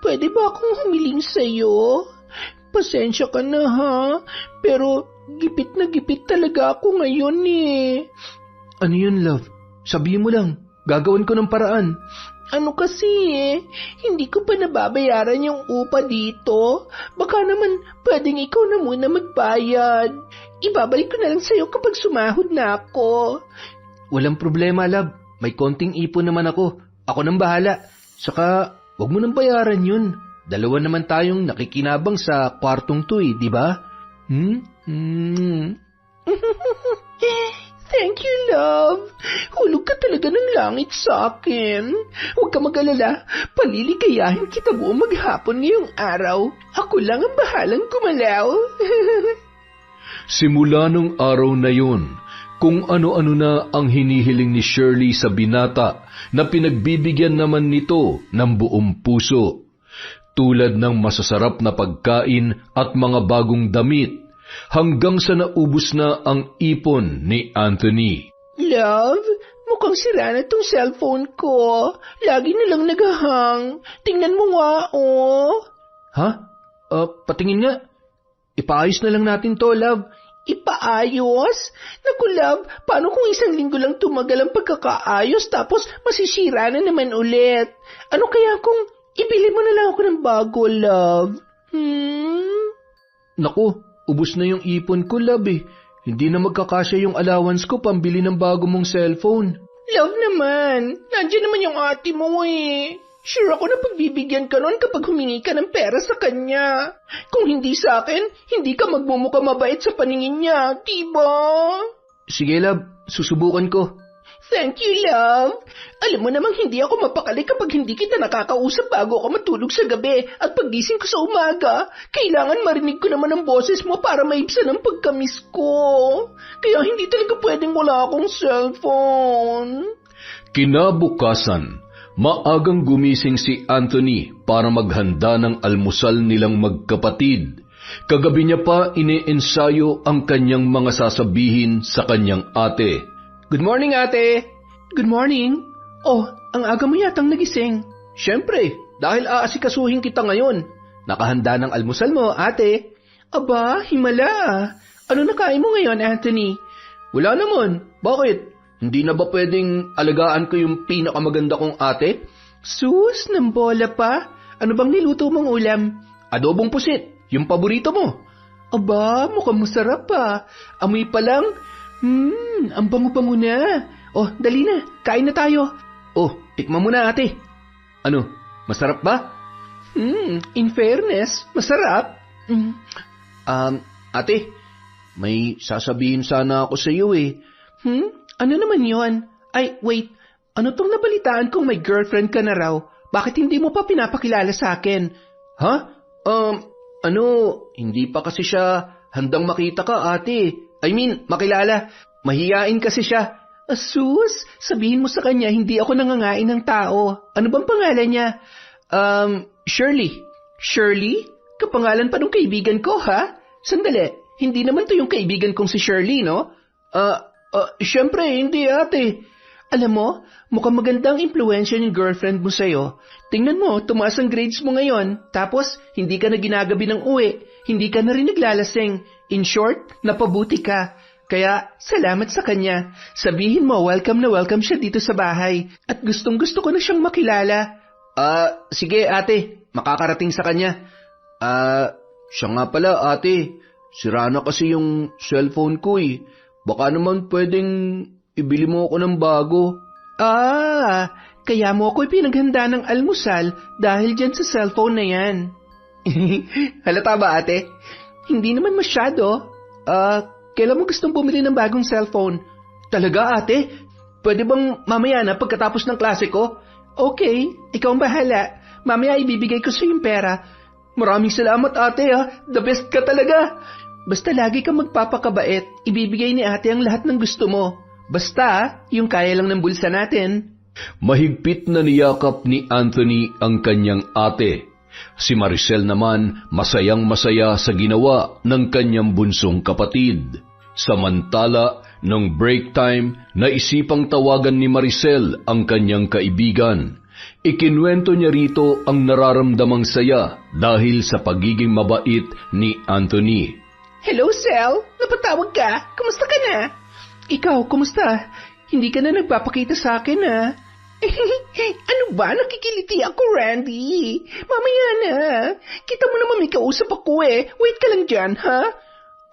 pwede ba akong humiling sa'yo? Pasensya ka na ha, pero gipit na gipit talaga ako ngayon eh. Ano yun, love? Sabihin mo lang, gagawin ko ng paraan. Ano kasi hindi ko pa nababayaran yung upa dito. Baka naman pwedeng ikaw na muna magbayad. Ibabalik ko na lang sa'yo kapag sumahod na ako. Walang problema, love. May konting ipon naman ako. Ako nang bahala. Saka, wag mo nang bayaran yun. Dalawa naman tayong nakikinabang sa kwartong to di ba? Thank you, love. Hulog ka talaga ng langit sa akin. Huwag ka mag-alala. Paliligayahin kita buong maghapon ngayong araw. Ako lang ang bahalang gumalaw. Simula nung araw na yun, kung ano-ano na ang hinihiling ni Shirley sa binata na pinagbibigyan naman nito ng buong puso. Tulad ng masasarap na pagkain at mga bagong damit, hanggang sa naubos na ang ipon ni Anthony. Love, mukhang sira na tong cellphone ko. Lagi na lang nagahang. Tingnan mo nga, oh. Ha? Patingin nga. Ipaayos na lang natin to, love. Ipaayos? Naku, love, paano kung isang linggo lang tumagal ang pagkakaayos tapos masisira na naman ulit? Ano kaya kung ibili mo na lang ako ng bago, love? Naku, ubos na yung ipon ko, love eh. Hindi na magkakasya yung allowance ko pambili ng bago mong cellphone. Love naman. Nandiyan naman yung ate mo eh. Sure ako na pagbibigyan ka nun kapag humingi ka ng pera sa kanya. Kung hindi sa akin, hindi ka magmumukha mabait sa paningin niya, diba? Sige, love. Susubukan ko. Thank you, love. Alam mo namang hindi ako mapakali kapag hindi kita nakakausap bago ako matulog sa gabi at paggising ko sa umaga. Kailangan marinig ko naman ang boses mo para maibsan ang pagkamiss ko. Kaya hindi talaga pwedeng wala akong cellphone. Kinabukasan, maagang gumising si Anthony para maghanda ng almusal nilang magkapatid. Kagabi niya pa ine-ensayo ang kanyang mga sasabihin sa kanyang ate. Good morning, ate. Good morning. Oh, ang aga mo yatang nagising. Siyempre, dahil aasikasuhin kita ngayon. Nakahanda ng almusal mo, ate. Aba, himala. Ano nakain mo ngayon, Anthony? Wala naman. Bakit? Hindi na ba pwedeng alagaan ko yung pinakamaganda kong ate? Sus, ng bola pa. Ano bang niluto mong ulam? Adobong pusit, yung paborito mo. Aba, mukhang masarap pa. Amoy pa lang. Ang bango-bango na. Oh, dali na. Kain na tayo. Oh, tikman mo na, ate. Ano, masarap ba? In fairness, masarap. Ate, may sasabihin sana ako sa iyo eh. Ano naman yon? Ay, wait. Ano tong nabalitaan kong may girlfriend ka na raw? Bakit hindi mo pa pinapakilala sa akin? Ha? Hindi pa kasi siya handang makita ka, ate. I mean, makilala. Mahiyain kasi siya. Asus, sabihin mo sa kanya hindi ako nangangain ng tao. Ano bang pangalan niya? Shirley. Shirley? Kapangalan pa nung kaibigan ko, ha? Sandali, hindi naman to yung kaibigan kong si Shirley, no? Siyempre, hindi, ate. Alam mo, mukhang magandang impluensya ng girlfriend mo sa'yo. Tingnan mo, tumaas ang grades mo ngayon. Tapos, hindi ka na ginagabi ng uwi. Hindi ka na rin naglalasing. In short, napabuti ka. Kaya, salamat sa kanya. Sabihin mo, welcome na welcome siya dito sa bahay. At gustong-gusto ko na siyang makilala. Sige, ate. Makakarating sa kanya. Siya nga pala, ate. Sira na kasi yung cellphone ko eh. Baka naman pwedeng ibili mo ako ng bago. Kaya mo ako ipinaghanda ng almusal dahil dyan sa cellphone na yan. Halata ba, ate? Hindi naman masyado. Kailan mo gustong bumili ng bagong cellphone? Talaga, ate? Pwede bang mamaya na pagkatapos ng klase ko? Okay, ikaw ang bahala. Mamaya ibibigay ko sa yung pera. Maraming salamat, ate, ha? The best ka talaga. Basta lagi kang magpapakabait. Ibibigay ni ate ang lahat ng gusto mo. Basta, yung kaya lang ng bulsa natin. Mahigpit na niyakap ni Anthony ang kanyang ate. Si Maricel naman masayang-masaya sa ginawa ng kanyang bunsong kapatid. Samantala, nung break time, naisipang tawagan ni Maricel ang kanyang kaibigan. Ikinwento niya rito ang nararamdamang saya dahil sa pagiging mabait ni Anthony. Hello, Sel. Napatawag ka? Kumusta ka na? Ikaw, kumusta? Hindi ka na nagpapakita sa akin, ha? Ano ba? Nakikiliti ako, Randy. Mamaya na. Kita mo naman may kausap ako eh. Wait ka lang dyan, ha?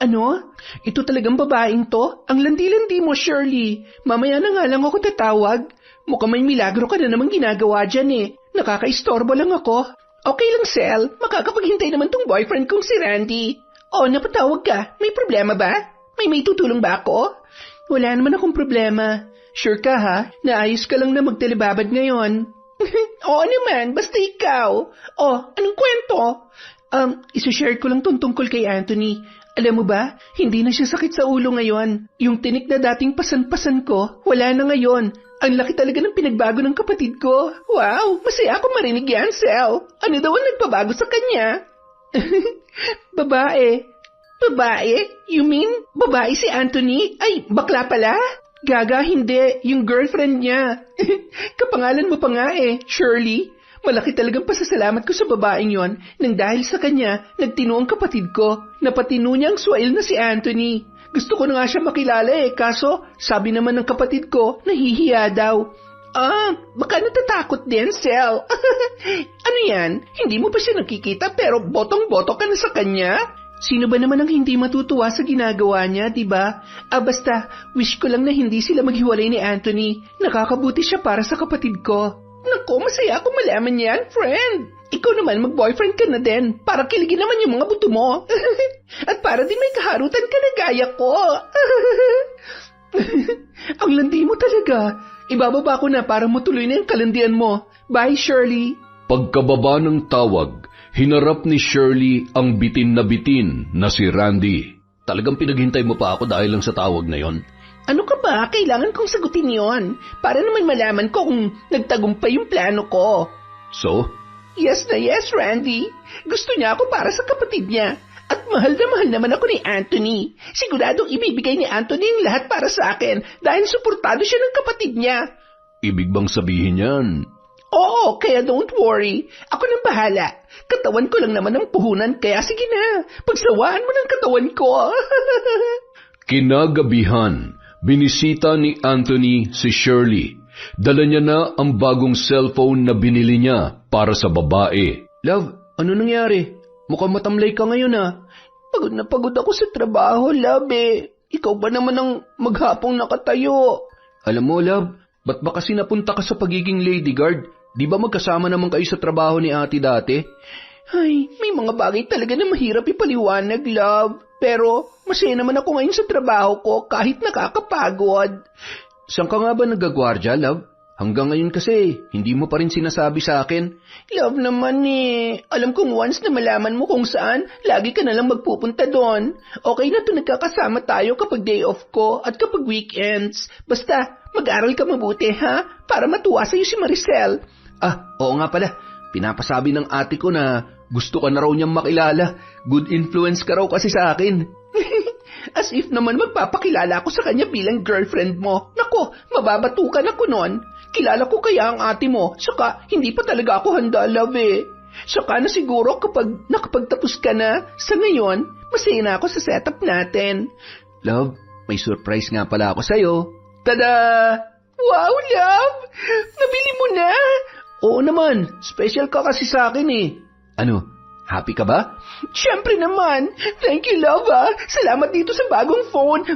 Ano? Ito talagang babaeng to? Ang landi-landi mo, Shirley. Mamaya na nga lang ako tatawag. Mukhang may milagro ka na namang ginagawa dyan eh. Nakakaistorbo lang ako. Okay lang, Sel. Makakapaghintay naman tong boyfriend kong si Randy. Oh, napatawag ka. May problema ba? May tutulong ba ako? Wala naman akong problema. Sure ka ha? Naayos ka lang na magtelebabad ngayon. Oo naman, basta ikaw. Oh, anong kwento? Isushare ko lang tungkol kay Anthony. Alam mo ba, hindi na siya sakit sa ulo ngayon. Yung tinik na dating pasan-pasan ko, wala na ngayon. Ang laki talaga ng pinagbago ng kapatid ko. Wow, masaya ako marinig yan, Sel. Ano daw ang nagpabago sa kanya? Babae. Babae? You mean, babae si Anthony? Ay, bakla pala? Gaga, hindi. Yung girlfriend niya. Kapangalan mo pa nga eh, Shirley. Malaki talagang pasasalamat ko sa babaeng yon nang dahil sa kanya, nagtino ang kapatid ko. Napatino niya ang swail na si Anthony. Gusto ko na nga siya makilala eh, kaso sabi naman ng kapatid ko, nahihiya daw. Baka natatakot din, Sel. Ano yan? Hindi mo pa siya nakikita pero botong-boto ka na sa kanya? Sino ba naman ang hindi matutuwa sa ginagawa niya, di ba? Basta, wish ko lang na hindi sila maghiwalay ni Anthony. Nakakabuti siya para sa kapatid ko. Naku, masaya akong malaman yan, friend. Ikaw naman, mag-boyfriend ka na din para kiligin naman yung mga buto mo. At para din may kaharutan ka na gaya ko. Ang landi mo talaga. Ibababa ko na para matuloy na yung kalandian mo. Bye, Shirley. Pagkababa ng tawag, hinarap ni Shirley ang bitin na si Randy. Talagang pinaghintay mo pa ako dahil lang sa tawag na yon? Ano ka ba? Kailangan kong sagutin yon para naman malaman ko kung nagtagumpay yung plano ko. So? Yes na yes, Randy. Gusto niya ako para sa kapatid niya. At mahal na mahal naman ako ni Anthony. Siguradong ibibigay ni Anthony ang lahat para sa akin dahil suportado siya ng kapatid niya. Ibig bang sabihin yan? Oo, kaya don't worry. Ako nang bahala. Katawan ko lang naman ang puhunan, kaya sige na. Pagsawaan mo ng katawan ko. Kinagabihan, binisita ni Anthony si Shirley. Dala niya na ang bagong cellphone na binili niya para sa babae. Love, ano nangyari? Mukhang matamlay ka ngayon Pagod na pagod ako sa trabaho, love eh. Ikaw ba naman ang maghapong nakatayo? Alam mo, love, ba't ba kasi napunta ka sa pagiging lady guard? Di ba magkasama naman kayo sa trabaho ni ate dati? Ay, may mga bagay talaga na mahirap ipaliwanag, love. Pero masaya naman ako ngayon sa trabaho ko kahit nakakapagod. Saan ka nga ba nagagwardya, love? Hanggang ngayon kasi, hindi mo pa rin sinasabi sa akin. Love naman eh. Alam kong once na malaman mo kung saan, lagi ka nalang magpupunta doon. Okay na to nagkakasama tayo kapag day off ko at kapag weekends. Basta, mag-aral ka mabuti ha? Para matuwa sa'yo si Maricel. Oo nga pala. Pinapasabi ng ate ko na gusto ka na raw niyang makilala. Good influence ka raw kasi sa akin. As if naman magpapakilala ako sa kanya bilang girlfriend mo. Nako, mababatukan ako nun. Kilala ko kaya ang ate mo, saka hindi pa talaga ako handa, love eh. Saka na siguro kapag nakapagtapos ka na, sa ngayon, masaya na ako sa setup natin. Love, may surprise nga pala ako sa'yo. Tada! Wow, love! Nabili mo na! Oo naman, special ka kasi sa akin eh. Ano? Happy ka ba? Siyempre naman. Thank you, love, Salamat dito sa bagong phone.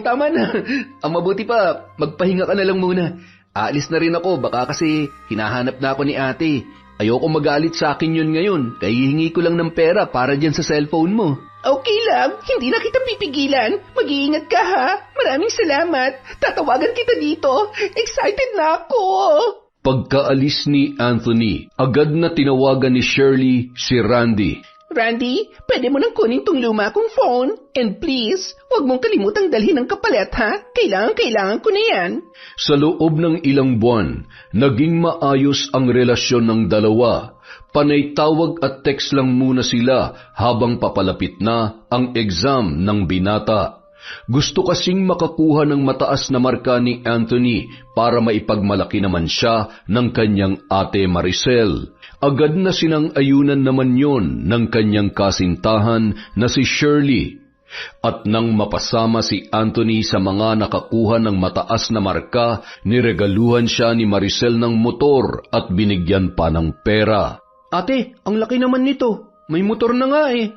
Tama na. Ang mabuti pa, magpahinga ka na lang muna. Aalis na rin ako, baka kasi hinahanap na ako ni ate. Ayoko magalit sa akin yun ngayon, kaya hihingi ko lang ng pera para dyan sa cellphone mo. Okay, love. Hindi na kita pipigilan. Mag-iingat ka, ha? Maraming salamat. Tatawagan kita dito. Excited na ako. Pagkaalis ni Anthony, agad na tinawagan ni Shirley si Randy. Randy, pwede mo nang kunin tong luma kong phone. And please, huwag mong kalimutang dalhin ang kapalit, ha? Kailangan ko na yan. Sa loob ng ilang buwan, naging maayos ang relasyon ng dalawa. Panay tawag at text lang muna sila habang papalapit na ang exam ng binata. Gusto kasing makakuha ng mataas na marka ni Anthony para maipagmalaki naman siya ng kanyang ate Maricel. Agad na sinang-ayunan naman yon ng kanyang kasintahan na si Shirley. At nang mapasama si Anthony sa mga nakakuha ng mataas na marka, niregaluhan siya ni Maricel ng motor at binigyan pa ng pera. Ate, ang laki naman nito. May motor na nga eh.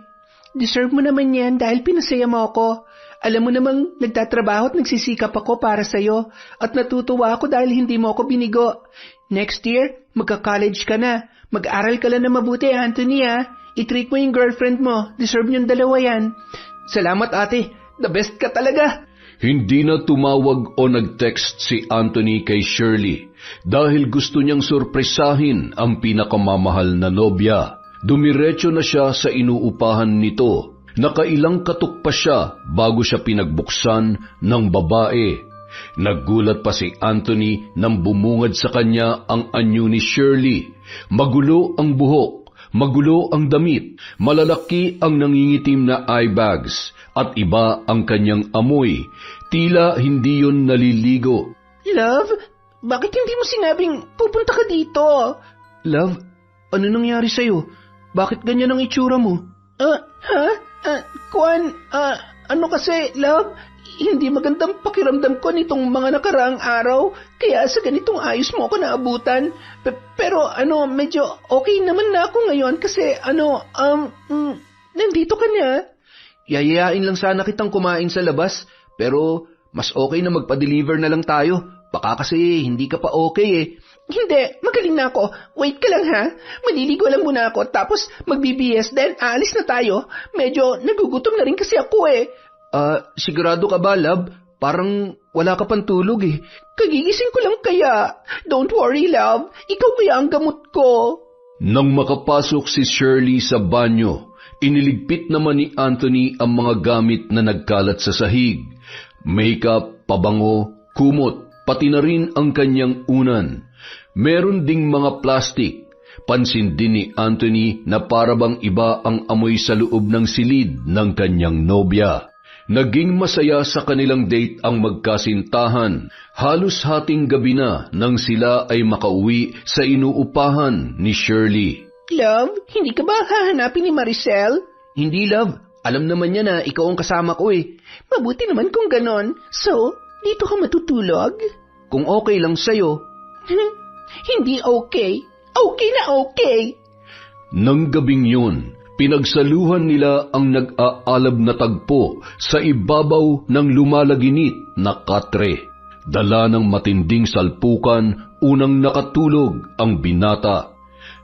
Deserve mo naman yan dahil pinasaya mo ako. Alam mo namang nagtatrabaho at nagsisikap ako para sa'yo at natutuwa ako dahil hindi mo ako binigo. Next year, magka-college ka na. Mag-aral ka lang na mabuti, Anthony, ha? I-treat mo yung girlfriend mo. Deserve niyong dalawa yan. Salamat, ate. The best ka talaga. Hindi na tumawag o nag-text si Anthony kay Shirley dahil gusto niyang surpresahin ang pinakamamahal na nobya. Dumiretso na siya sa inuupahan nito. Nakailang katok pa siya bago siya pinagbuksan ng babae. Naggulat pa si Anthony nang bumungad sa kanya ang anyo ni Shirley. Magulo ang buhok, magulo ang damit, malalaki ang nangingitim na eye bags, at iba ang kanyang amoy. Tila hindi yun naliligo. Love, bakit hindi mo sinabing pupunta ka dito? Love, ano nangyari sa'yo? Bakit ganyan ang itsura mo? Ano kasi, love, hindi magandang pakiramdam ko nitong mga nakaraang araw, kaya sa ganitong ayos mo ako naabutan. Pero medyo okay naman na ako ngayon kasi nandito ka na. Yayayain lang sana kitang kumain sa labas, pero mas okay na magpa-deliver na lang tayo. Baka kasi hindi ka pa okay eh. Hindi, magaling na ako. Wait ka lang ha. Maliligo lang muna ako tapos magbibihis then aalis na tayo. Medyo nagugutom na rin kasi ako eh. Sigurado ka ba, love? Parang wala ka pang tulog eh. Kagigising ko lang kaya. Don't worry, love. Ikaw kaya ang gamot ko. Nang makapasok si Shirley sa banyo, iniligpit naman ni Anthony ang mga gamit na nagkalat sa sahig. Makeup, pabango, kumot, pati na rin ang kanyang unan. Meron ding mga plastic. Pansin din ni Anthony na parabang iba ang amoy sa loob ng silid ng kanyang nobya. Naging masaya sa kanilang date ang magkasintahan. Halos hating gabi na nang sila ay makauwi sa inuupahan ni Shirley. Love, hindi ka ba hahanapin ni Maricel? Hindi, love. Alam naman niya na ikaw ang kasama ko eh. Mabuti naman kung ganon. So, dito ka matutulog? Kung okay lang sa'yo. Hindi okay. Okay na okay. Nang gabing yun, pinagsaluhan nila ang nag-aalab na tagpo sa ibabaw ng lumalaginit na katre. Dala ng matinding salpukan, unang nakatulog ang binata.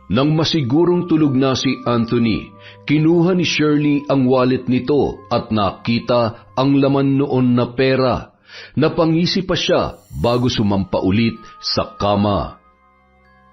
Nang masigurong tulog na si Anthony, kinuha ni Shirley ang wallet nito at nakita ang laman noon na pera. Napangisi pa siya bago sumampa ulit sa kama.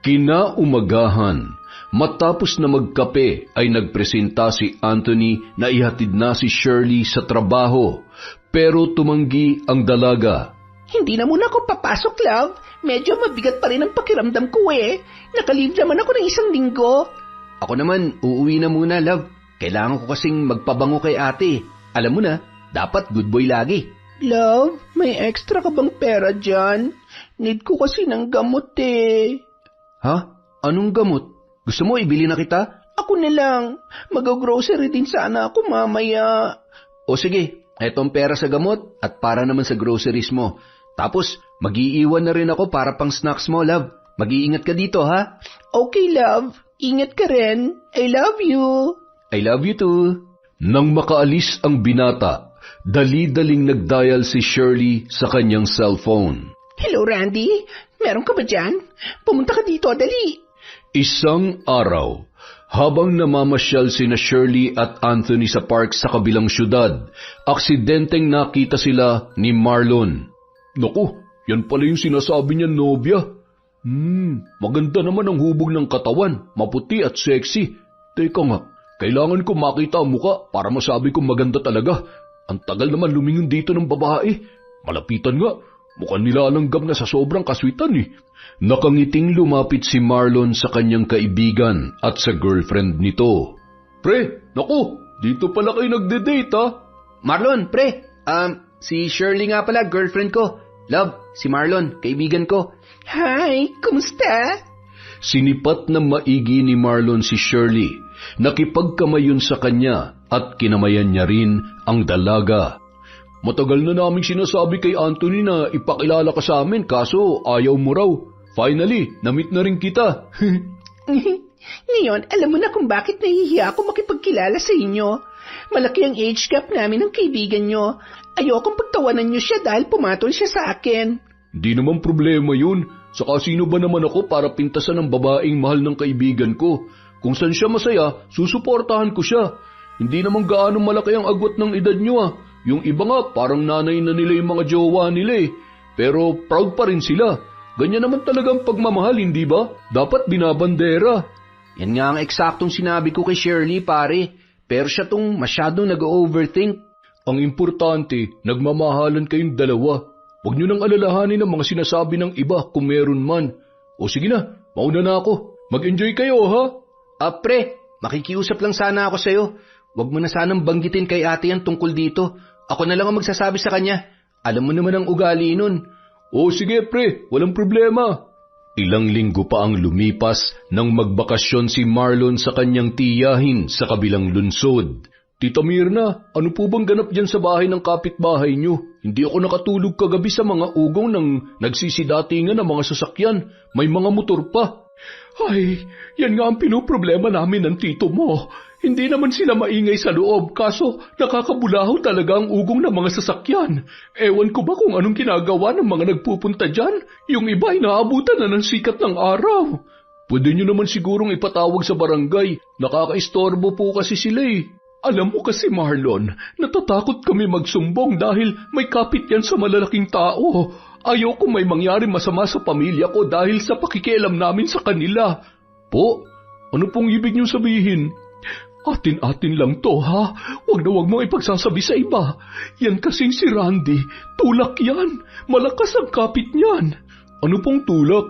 Kinaumagahan, matapos na magkape ay nagpresenta si Anthony na ihatid na si Shirley sa trabaho, pero tumanggi ang dalaga. Hindi na muna ako papasok, love. Medyo mabigat pa rin ang pakiramdam ko eh. Nakalive naman ako ng 1 linggo. Ako naman, uuwi na muna, love. Kailangan ko kasing magpabango kay ate. Alam mo na, dapat good boy lagi. Love, may extra ka bang pera dyan? Need ko kasi ng gamot eh. Ha? Anong gamot? Gusto mo ibili na kita? Ako na lang. Mag-grocery din sana ako mamaya. O sige, etong pera sa gamot at para naman sa groceries mo. Tapos, mag-iiwan na rin ako para pang snacks mo, love. Mag-iingat ka dito, ha? Okay, love. Ingat ka rin. I love you. I love you too. Nang makaalis ang binata, dali-daling nagdial si Shirley sa kanyang cellphone. Hello, Randy. Meron ka ba dyan? Pumunta ka dito, dali. Isang araw, habang namamasyal sina Shirley at Anthony sa park sa kabilang syudad, aksidenteng nakita sila ni Marlon. Naku, yan pala yung sinasabi niya nobya. Maganda naman ang hubog ng katawan, maputi at sexy. Teka nga, kailangan ko makita ang muka para masabi kong maganda talaga. Ang tagal naman lumingon dito ng babae. Malapitan nga, mukhang nilalanggam na sa sobrang kaswitan eh. Nakangiting lumapit si Marlon sa kanyang kaibigan at sa girlfriend nito. Pre, naku, dito pala kayo nagde-date ha? Marlon, pre, si Shirley nga pala, girlfriend ko. Love, si Marlon, kaibigan ko. Hi, kumusta? Sinipat na maigi ni Marlon si Shirley. Nakipagkamayon sa kanya at kinamayan niya rin ang dalaga. Matagal na naming sinasabi kay Anthony na ipakilala ka sa amin kaso ayaw mo raw. Finally, na-meet na rin kita. Ngayon, alam mo na kung bakit nahihiya ako makipagkilala sa inyo. Malaki ang age gap namin ng kaibigan nyo. Ayokong pagtawanan nyo siya dahil pumatol siya sa akin. Di naman problema yun. Saka sino ba naman ako para pintasan ng babaeng mahal ng kaibigan ko? Kung saan siya masaya, susuportahan ko siya. Hindi naman gaano malaki ang agwat ng edad nyo ah. Yung iba nga, parang nanay na nila yung mga jowa nila eh. Pero proud pa rin sila. Ganyan naman talagang pagmamahal, hindi ba? Dapat binabandera. Yan nga ang eksaktong sinabi ko kay Shirley, pare. Pero siya tong masyadong nag-overthink. Ang importante, nagmamahalan kayong dalawa. Huwag nyo nang alalahanin ang mga sinasabi ng iba kung meron man. O sige na, mauna na ako. Mag-enjoy kayo ha? Pre, makikiusap lang sana ako sa'yo. Huwag mo na sanang banggitin kay ate yan tungkol dito. Ako na lang ang magsasabi sa kanya. Alam mo naman ang ugali nun. O sige pre, walang problema. Ilang linggo pa ang lumipas nang magbakasyon si Marlon sa kanyang tiyahin sa kabilang lunsod. Tita Mirna, ano po bang ganap dyan sa bahay ng kapitbahay nyo? Hindi ako nakatulog kagabi sa mga ugong ng nagsisidatingan ng mga sasakyan. May mga motor pa. Ay, yan nga ang pinoproblema namin ng tito mo. Hindi naman sila maingay sa loob, kaso nakakabulahaw talaga ang ugong ng mga sasakyan. Ewan ko ba kung anong ginagawa ng mga nagpupunta dyan? Yung iba ay naabutan na ng sikat ng araw. Pwede nyo naman sigurong ipatawag sa barangay. Nakakaistorbo po kasi sila eh. Alam mo kasi Marlon, natatakot kami magsumbong dahil may kapit yan sa malalaking tao. Ayoko may mangyari masama sa pamilya ko dahil sa pakikialam namin sa kanila. Po, ano pong ibig niyong sabihin? Atin-atin lang to ha, wag mo ipagsasabi sa iba. Yan kasing si Randy, tulak yan, malakas ang kapit niyan. Ano pong tulak?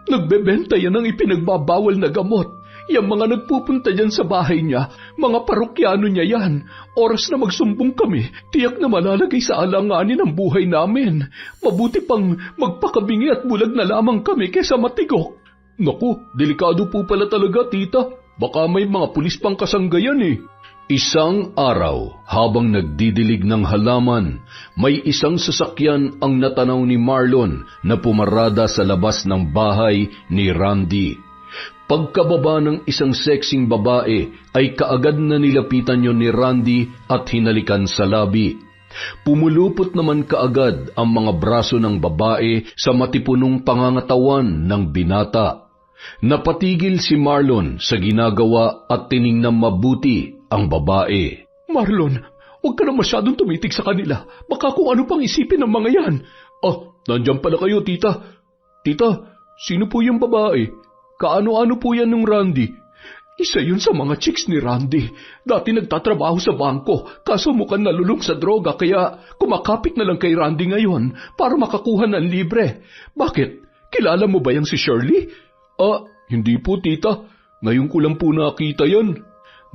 Nagbebenta yan ng ipinagbabawal na gamot. Yang mga nagpupunta dyan sa bahay niya, mga parokyano niya yan. Oras na magsumbong kami, tiyak na malalagay sa alanganin ang buhay namin. Mabuti pang magpakabingi at bulag na lamang kami kesa matigok. Naku, delikado po pala talaga, tita. Baka may mga pulis pang kasanggayan eh. Isang araw, habang nagdidilig ng halaman, may isang sasakyan ang natanaw ni Marlon na pumarada sa labas ng bahay ni Randy. Pagkababa ng isang sexing babae ay kaagad na nilapitan yon ni Randy at hinalikan sa labi. Pumulupot naman kaagad ang mga braso ng babae sa matipunong pangangatawan ng binata. Napatigil si Marlon sa ginagawa at tiningnang mabuti ang babae. Marlon, huwag ka na masyadong tumitig sa kanila. Baka kung ano pang isipin ng mga yan. Nandiyan pala kayo, tita. Tita, sino po yung babae? Kaano-ano po yan ng Randy? Isa yun sa mga chicks ni Randy. Dati nagtatrabaho sa bangko, kaso mukhang nalulung sa droga kaya kumakapit na lang kay Randy ngayon para makakuha ng libre. Bakit? Kilala mo ba yang si Shirley? Hindi po tita. Ngayon ko lang po nakita yan.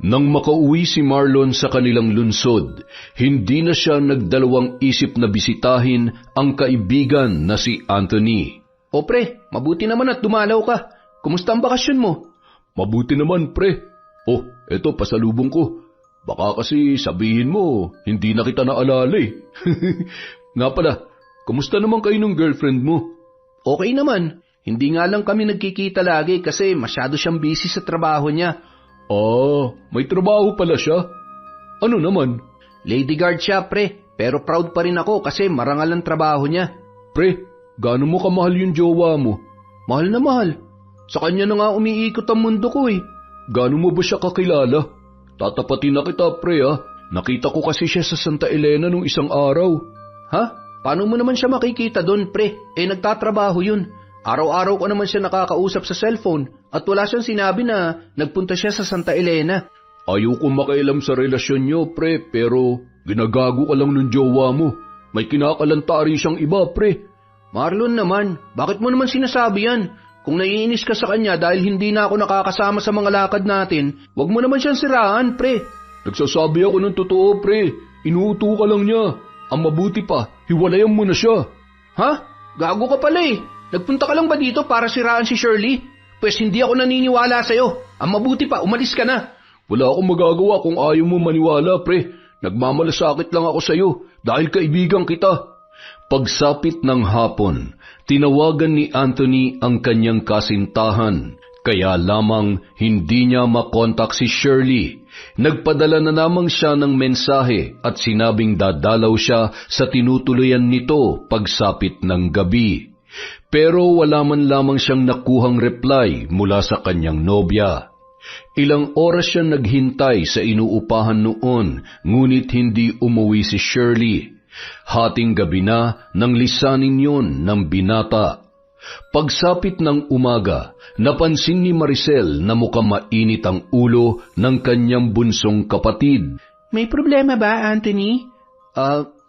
Nang makauwi si Marlon sa kanilang lunsod, hindi na siya nagdalawang isip na bisitahin ang kaibigan na si Anthony. O pre, mabuti naman at dumalaw ka. Kumusta ang bakasyon mo? Mabuti naman, pre. Eto, pasalubong ko. Baka kasi sabihin mo, hindi na kita naalala eh. Nga pala, kumusta naman kayo ng girlfriend mo? Okay naman. Hindi nga lang kami nagkikita lagi kasi masyado siyang busy sa trabaho niya. May trabaho pala siya. Ano naman? Lady guard siya, pre. Pero proud pa rin ako kasi marangal ang trabaho niya. Pre, gaano mo kamahal yung jowa mo? Mahal na mahal. Sa kanya na nga umiikot ang mundo ko eh. Gaano mo ba siya kakilala? Tatapatin na kita, pre ha. Nakita ko kasi siya sa Santa Elena nung isang araw. Ha? Paano mo naman siya makikita doon, pre? Nagtatrabaho yun. Araw-araw ko naman siya nakakausap sa cellphone at wala siyang sinabi na nagpunta siya sa Santa Elena. Ayoko makialam sa relasyon niyo, pre, pero ginagago ka lang ng jowa mo. May kinakalanta rin siyang iba, pre. Marlon naman, bakit mo naman sinasabi yan? Kung naiinis ka sa kanya dahil hindi na ako nakakasama sa mga lakad natin, wag mo naman siyang siraan, pre. Nagsasabi ako ng totoo, pre. Inuuto ka lang niya. Ang mabuti pa, hiwalayan mo na siya. Ha? Gago ka pala eh. Nagpunta ka lang ba dito para siraan si Shirley? Pues hindi ako naniniwala sa'yo. Ang mabuti pa, umalis ka na. Wala akong magagawa kung ayaw mo maniwala, pre. Nagmamalasakit lang ako sa'yo dahil kaibigan kita. Pagsapit ng hapon, tinawagan ni Anthony ang kanyang kasintahan, kaya lamang hindi niya makontak si Shirley. Nagpadala na lamang siya ng mensahe at sinabing dadalaw siya sa tinutuluyan nito pagsapit ng gabi. Pero wala man lamang siyang nakuhang reply mula sa kanyang nobya. Ilang oras siya naghintay sa inuupahan noon, ngunit hindi umuwi si Shirley. Hating gabi na nang lisanin yon ng binata. Pagsapit ng umaga, napansin ni Maricel na mukhang mainit ang ulo ng kanyang bunsong kapatid. May problema ba, Anthony?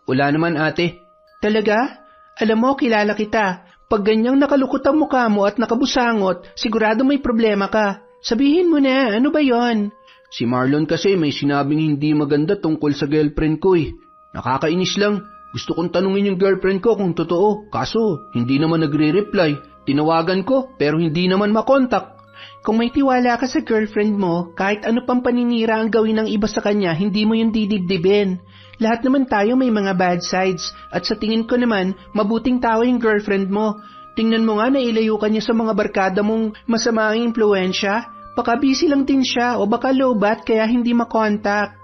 Wala naman ate. Talaga? Alam mo, kilala kita. Pag ganyang nakalukot ang mukha mo at nakabusangot, sigurado may problema ka. Sabihin mo na, ano ba yon? Si Marlon kasi may sinabing hindi maganda tungkol sa girlfriend ko eh. Nakakainis lang. Gusto kong tanungin yung girlfriend ko kung totoo. Kaso, hindi naman nagre-reply. Tinawagan ko pero hindi naman makontak. Kung may tiwala ka sa girlfriend mo, kahit ano pang paninira ang gawin ng iba sa kanya, hindi mo yung didibdibin. Lahat naman tayo may mga bad sides, at sa tingin ko naman, mabuting tao yung girlfriend mo. Tingnan mo nga na ilayo ka niya sa mga barkada mong masama ang impluensya. Baka busy lang din siya o baka lowbat kaya hindi makontak.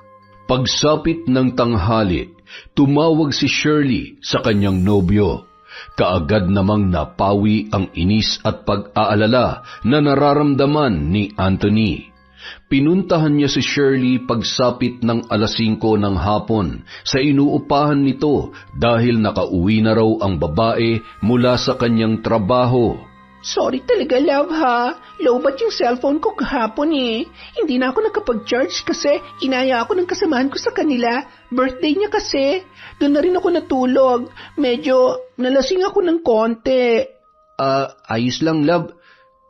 Pagsapit ng tanghali, tumawag si Shirley sa kanyang nobyo. Kaagad namang napawi ang inis at pag-aalala na nararamdaman ni Anthony. Pinuntahan niya si Shirley pagsapit ng 5:00 ng hapon sa inuupahan nito dahil nakauwi na raw ang babae mula sa kanyang trabaho. Sorry talaga, love, ha? Lowbat yung cellphone ko kahapon eh. Hindi na ako nakapag-charge kasi inaya ako ng kasamahan ko sa kanila. Birthday niya kasi. Doon na rin ako natulog. Medyo nalasing ako ng konti. Ayos lang, love.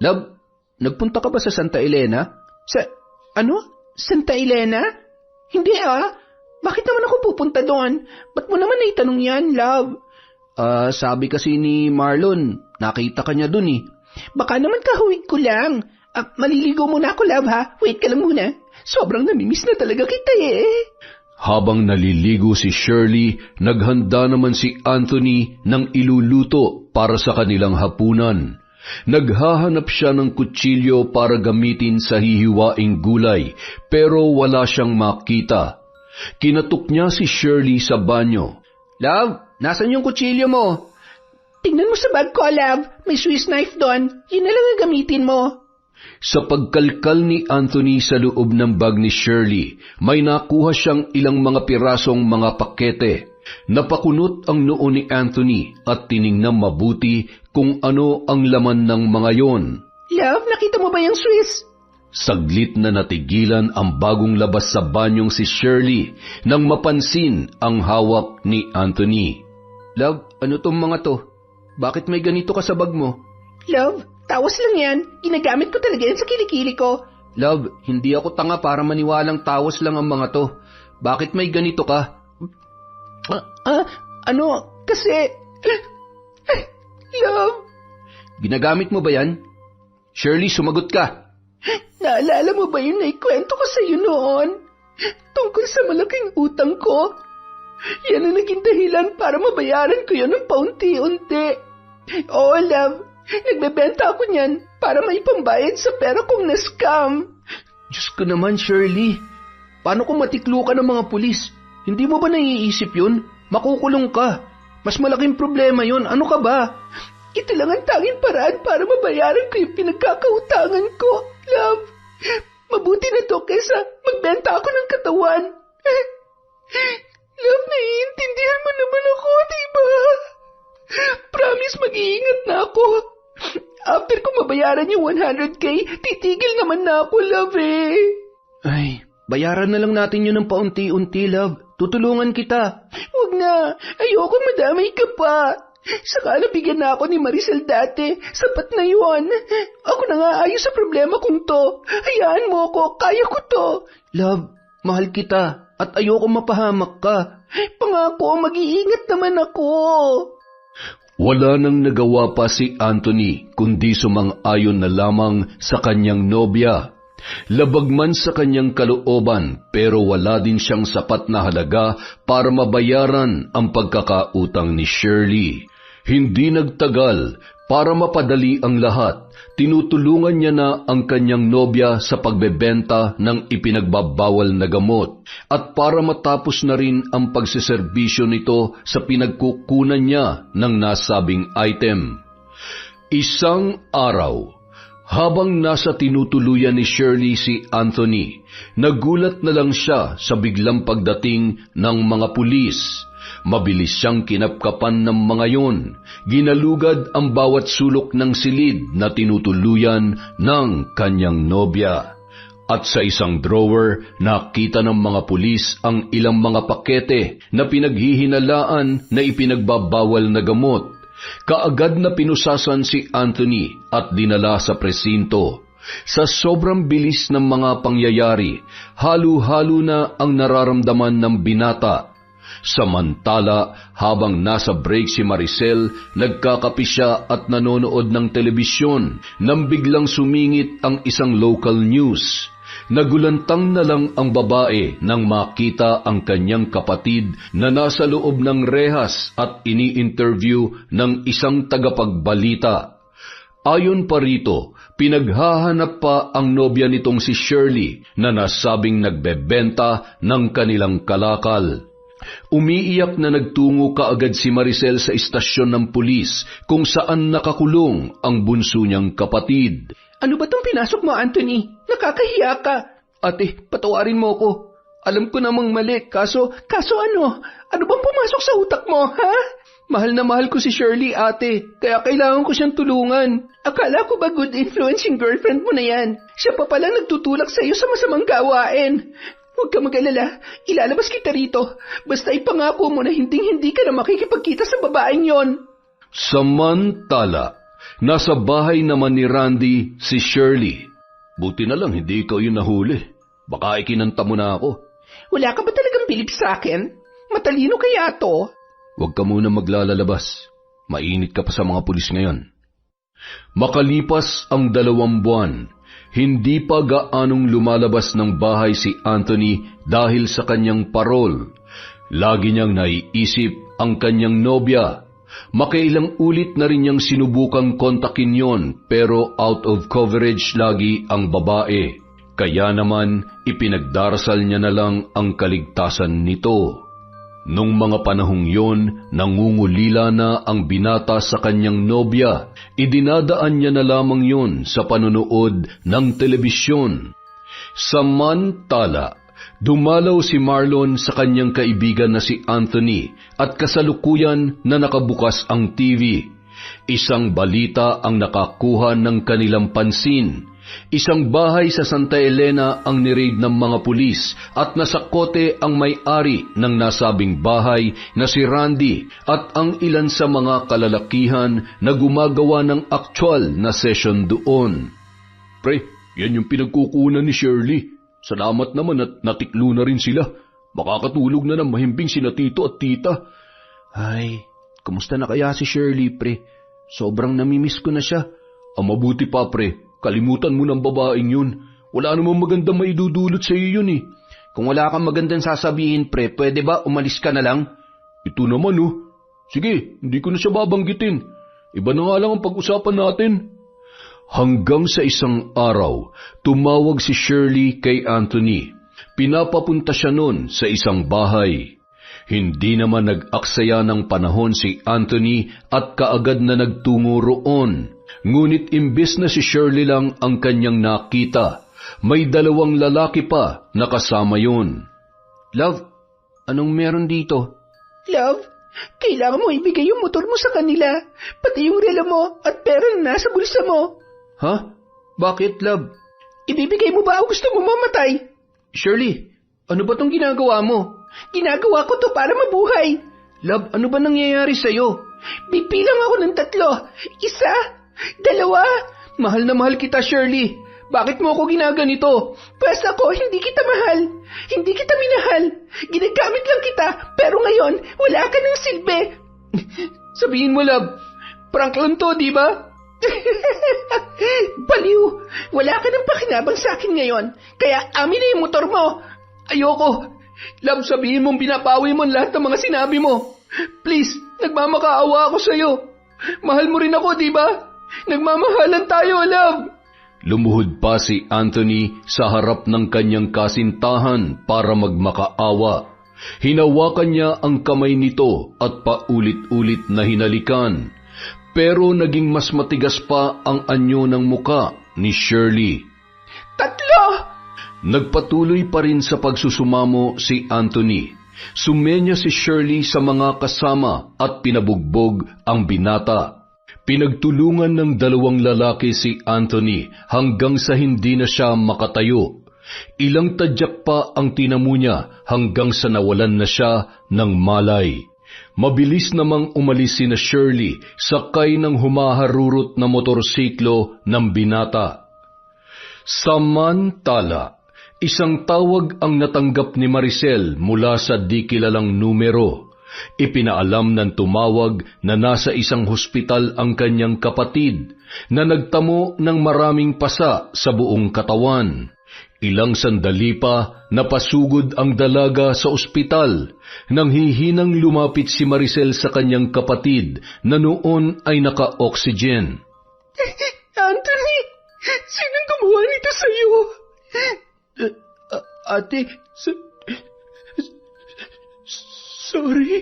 Love, nagpunta ka ba sa Santa Elena? Ano? Santa Elena? Hindi Bakit naman ako pupunta doon? Ba't mo naman naitanong yan, love? Sabi kasi ni Marlon, nakita ka niya dun eh. Baka naman kahuwig ko lang. Maliligo muna ako, love, ha? Wait ka lang muna. Sobrang namimiss na talaga kita eh. Habang naliligo si Shirley, naghanda naman si Anthony ng iluluto para sa kanilang hapunan. Naghahanap siya ng kutsilyo para gamitin sa hihiwaing gulay, pero wala siyang makita. Kinatok niya si Shirley sa banyo. Love, nasan yung kutsilyo mo? Tingnan mo sa bag ko, love. May Swiss knife doon. Yun na lang ang gamitin mo. Sa pagkalkal ni Anthony sa loob ng bag ni Shirley, may nakuha siyang ilang mga pirasong mga pakete. Napakunot ang noo ni Anthony at tiningnan mabuti kung ano ang laman ng mga yon. Love, nakita mo ba yung Swiss? Saglit na natigilan ang bagong labas sa banyong si Shirley nang mapansin ang hawak ni Anthony. Love, ano tong mga to? Bakit may ganito ka sa bag mo? Love, tawas lang yan. Ginagamit ko talaga yan sa kilikili ko. Love, hindi ako tanga para maniwalang tawas lang ang mga to. Bakit may ganito ka? Kasi... Love. Ginagamit mo ba yan? Shirley, sumagot ka. Naalala mo ba yung naikwento ko sa iyo noon? Tungkol sa malaking utang ko. Yan ang naging dahilan para mabayaran ko yun ng paunti-unti. Oo, love. Nagbebenta ako niyan para may pambayad sa pera kong na-scam. Diyos ko naman, Shirley. Paano kung matiklo ka ng mga pulis? Hindi mo ba naiisip yun? Makukulong ka. Mas malaking problema yun. Ano ka ba? Ito lang ang tanging paraan para mabayaran ko yung pinagkakautangan ko, love. Mabuti na to kaysa magbenta ako ng katawan. Love, naiintindihan mo naman ako, diba? Promise, mag-iingat na ako. After ko mabayaran yung 100K, titigil naman na ako, love eh. Ay, bayaran na lang natin yun ng paunti-unti, love. Tutulungan kita. Huwag na. Ayoko madamay ka pa. Saka nabigyan na ako ni Maricel dati. Sapat na yun. Ako na nga ayos sa problema kong to. Hayaan mo ako. Kaya ko to. Love, mahal kita. At ayoko mapahamak ka. Pangako, mag-iingat naman ako. Wala nang nagawa pa si Anthony kundi sumang-ayon na lamang sa kanyang nobya. Labag man sa kanyang kalooban pero wala din siyang sapat na halaga para mabayaran ang pagkakautang ni Shirley. Hindi nagtagal, para mapadali ang lahat, tinutulungan niya na ang kanyang nobya sa pagbebenta ng ipinagbabawal na gamot at para matapos na rin ang pagseserbisyo nito sa pinagkukunan niya ng nasabing item. Isang araw, habang nasa tinutuluyan ni Shirley si Anthony, nagulat na lang siya sa biglang pagdating ng mga pulis. Mabilis siyang kinapkapan ng mga yon. Ginalugad ang bawat sulok ng silid na tinutuluyan ng kanyang nobya. At sa isang drawer, nakita ng mga pulis ang ilang mga pakete na pinaghihinalaan na ipinagbabawal na gamot. Kaagad na pinusasan si Anthony at dinala sa presinto. Sa sobrang bilis ng mga pangyayari, halo-halo na ang nararamdaman ng binata. Samantala, habang nasa break si Maricel, nagkakape siya at nanonood ng telebisyon nang biglang sumingit ang isang local news. Nagulantang na lang ang babae nang makita ang kanyang kapatid na nasa loob ng rehas at ini-interview ng isang tagapagbalita. Ayon pa rito, pinaghahanap pa ang nobya nitong si Shirley na nasabing nagbebenta ng kanilang kalakal. Umiiyak na nagtungo kaagad si Maricel sa istasyon ng pulis kung saan nakakulong ang bunso niyang kapatid. Ano ba tong pinasok mo, Anthony? Nakakahiya ka. Ate, patawarin mo ko. Alam ko namang mali, kaso ano? Ano bang pumasok sa utak mo, ha? Mahal na mahal ko si Shirley, ate, kaya kailangan ko siyang tulungan. Akala ko ba good influence yung girlfriend mo na yan? Siya pa palang nagtutulak sa iyo sa masamang gawain. Huwag ka mag-alala, ilalabas kita rito. Basta ipangako mo na hindi ka na makikipagkita sa babaeng yon. Samantala, nasa bahay naman ni Randy si Shirley. Buti na lang hindi ikaw yung nahuli. Baka ikinanta mo na ako. Wala ka ba talagang bilib sa akin? Matalino kaya to? Huwag ka muna maglalabas. Mainit ka pa sa mga pulis ngayon. Makalipas ang 2 buwan, hindi pa gaanong lumalabas ng bahay si Anthony dahil sa kanyang parol. Lagi niyang naiisip ang kanyang nobya. Makailang ulit na rin niyang sinubukang kontakin yon pero out of coverage lagi ang babae. Kaya naman ipinagdarasal niya na lang ang kaligtasan nito. Nung mga panahong yon, nangungulila na ang binata sa kanyang nobya. Idinadaan niya na lamang yon sa panonood ng telebisyon. Samantala, dumalaw si Marlon sa kanyang kaibigan na si Anthony at kasalukuyan na nakabukas ang TV. Isang balita ang nakakuha ng kanilang pansin. Isang bahay sa Santa Elena ang niraid ng mga pulis at nasakote ang may-ari ng nasabing bahay na si Randy at ang ilan sa mga kalalakihan na gumagawa ng aktwal na session doon. Pre, yan yung pinagkukunan ni Shirley. Salamat naman at natiklo na rin sila. Makakatulog na ng mahimbing sina tito at tita. Ay, kamusta na kaya si Shirley, pre? Sobrang namimiss ko na siya. Ang mabuti pa, pre, kalimutan mo ng babaeng yun. Wala namang magandang maidudulot sa iyo yun eh. Kung wala kang magandang sasabihin, pre, pwede ba umalis ka na lang? Ito naman oh. Sige, hindi ko na siya babanggitin. Iba na nga lang ang pag-usapan natin. Hanggang sa isang araw, tumawag si Shirley kay Anthony. Pinapapunta siya noon sa isang bahay. Hindi naman nag-aksaya ng panahon si Anthony at kaagad na nagtungo roon. Ngunit imbes na si Shirley lang ang kanyang nakita, may 2 lalaki pa na kasama yun. Love, anong meron dito? Love, kailangan mo ibigay yung motor mo sa kanila, pati yung relo mo at pera na nasa bulsa mo. Ha? Bakit, love? Ibibigay mo ba o gusto mo mamatay? Shirley, ano ba tong ginagawa mo? Ginagawa ko to para mabuhay. Love, ano ba nangyayari sa'yo? Bibilang ako ng 3, 1, 2. Mahal na mahal kita, Shirley. Bakit mo ako ginaganito? Pwes ako, hindi kita mahal. Hindi kita minahal. Ginagamit lang kita, pero ngayon, wala ka ng silbi. Sabihin mo, love, prank lang to, di ba? Baliw, wala ka ng pakinabang sa akin ngayon, kaya amin na yung motor mo. Ayoko. Love, sabihin mong binabawi mo lahat ng mga sinabi mo. Please, nagmamakaawa ako sa'yo. Mahal mo rin ako, di ba? Nagmamahalan tayo, love. Lumuhod pa si Anthony sa harap ng kanyang kasintahan para magmakaawa. Hinawakan niya ang kamay nito at paulit-ulit na hinalikan. Pero naging mas matigas pa ang anyo ng muka ni Shirley. 3! Nagpatuloy pa rin sa pagsusumamo si Anthony. Sumenya si Shirley sa mga kasama at pinabugbog ang binata. Pinagtulungan ng 2 lalaki si Anthony hanggang sa hindi na siya makatayo. Ilang tadyak pa ang tinamo niya hanggang sa nawalan na siya ng malay. Mabilis namang umalis sina Shirley sakay ng humaharurot na motorsiklo ng binata. Samantala, Isang tawag ang natanggap ni Maricel mula sa di kilalang numero. Ipinaalam ng tumawag na nasa isang hospital ang kanyang kapatid na nagtamo ng maraming pasa sa buong katawan. Ilang sandali pa napasugod ang dalaga sa ospital nang hihinang lumapit si Maricel sa kanyang kapatid na noon ay naka-oxygen. Anthony, sinong gumawa nito sa'yo? Ate, sorry.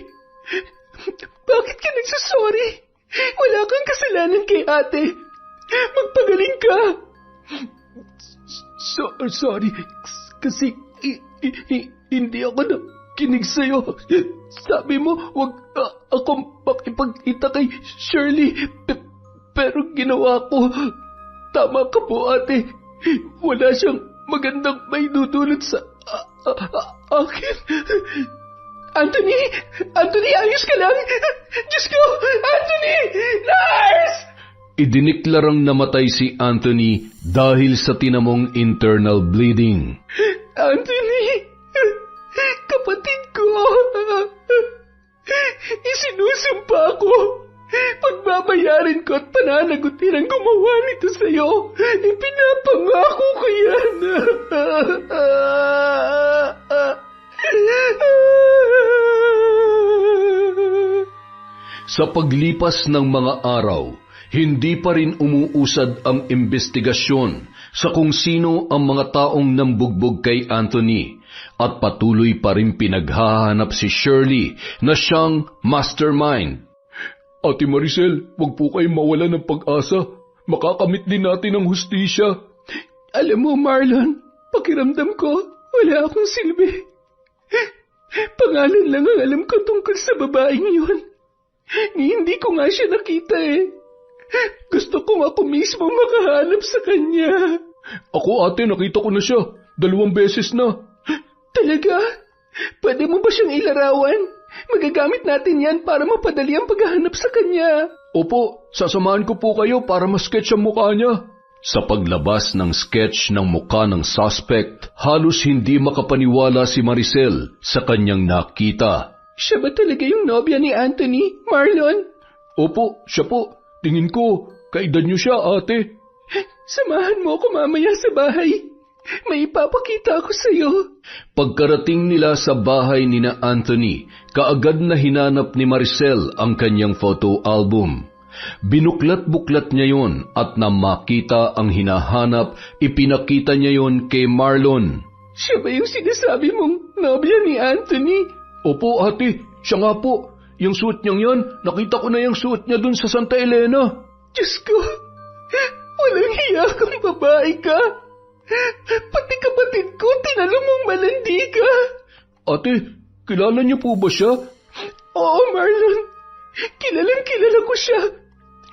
Bakit ka nagsasorry? Wala kang kasalanan kay ate. Magpagaling ka. Sorry, kasi hindi ako nakinig sa'yo. Sabi mo, wag akong makipagkita kay Shirley. Pero ginawa ko. Tama ka po, ate. Wala siyang magandang may dudulot sa akin. Anthony, ayos ka lang? Diyos ko, Anthony! Nurse! Idiniklarang namatay si Anthony dahil sa tinamong internal bleeding. Anthony! Kapatid ko! Isinusumpa ko! Pagbabayarin ko at pananagutin ang gumawa nito sa'yo. Ipinapangako ko yan. Sa paglipas ng mga araw, hindi pa rin umuusad ang investigasyon sa kung sino ang mga taong nambugbog kay Anthony at patuloy pa rin pinaghahanap si Shirley na siyang mastermind. Ate Maricel, wag po kayong mawala ng pag-asa. Makakamit din natin ang hustisya. Alam mo, Marlon, pakiramdam ko, wala akong silbi. Pangalan lang ang alam ko tungkol sa babaeng yun. Hindi ko nga siya nakita eh. Gusto kong ako mismo makahanap sa kanya. Ako ate, nakita ko na siya. 2 beses na. Talaga? Pwede mo ba siyang ilarawan? Magagamit natin yan para mapadali ang paghahanap sa kanya. Opo, sasamahan ko po kayo para ma-sketch ang mukha niya. Sa paglabas ng sketch ng mukha ng suspect, halos hindi makapaniwala si Maricel sa kanyang nakita. Siya ba talaga yung nobya ni Anthony, Marlon? Opo, siya po. Tingin ko, kaedad niyo siya, ate. Samahan mo ako mamaya sa bahay. May ipapakita ako sa'yo. Pagkarating nila sa bahay ni na Anthony, kaagad na hinanap ni Maricel ang kanyang photo album. Binuklat-buklat niya yon at nang makita ang hinahanap, ipinakita niya yon kay Marlon. Siya ba yung sinasabi mong nobya ni Anthony? Opo, ate. Siya nga po. Yung suot niyang yan, nakita ko na yung suot niya dun sa Santa Elena. Diyos ko, walang hiya kang babae ka. Pati kapatid ko, tinalo mong malandi ka. Ate, kilala niyo po ba siya? Oo, Marlon. Kilala ko siya.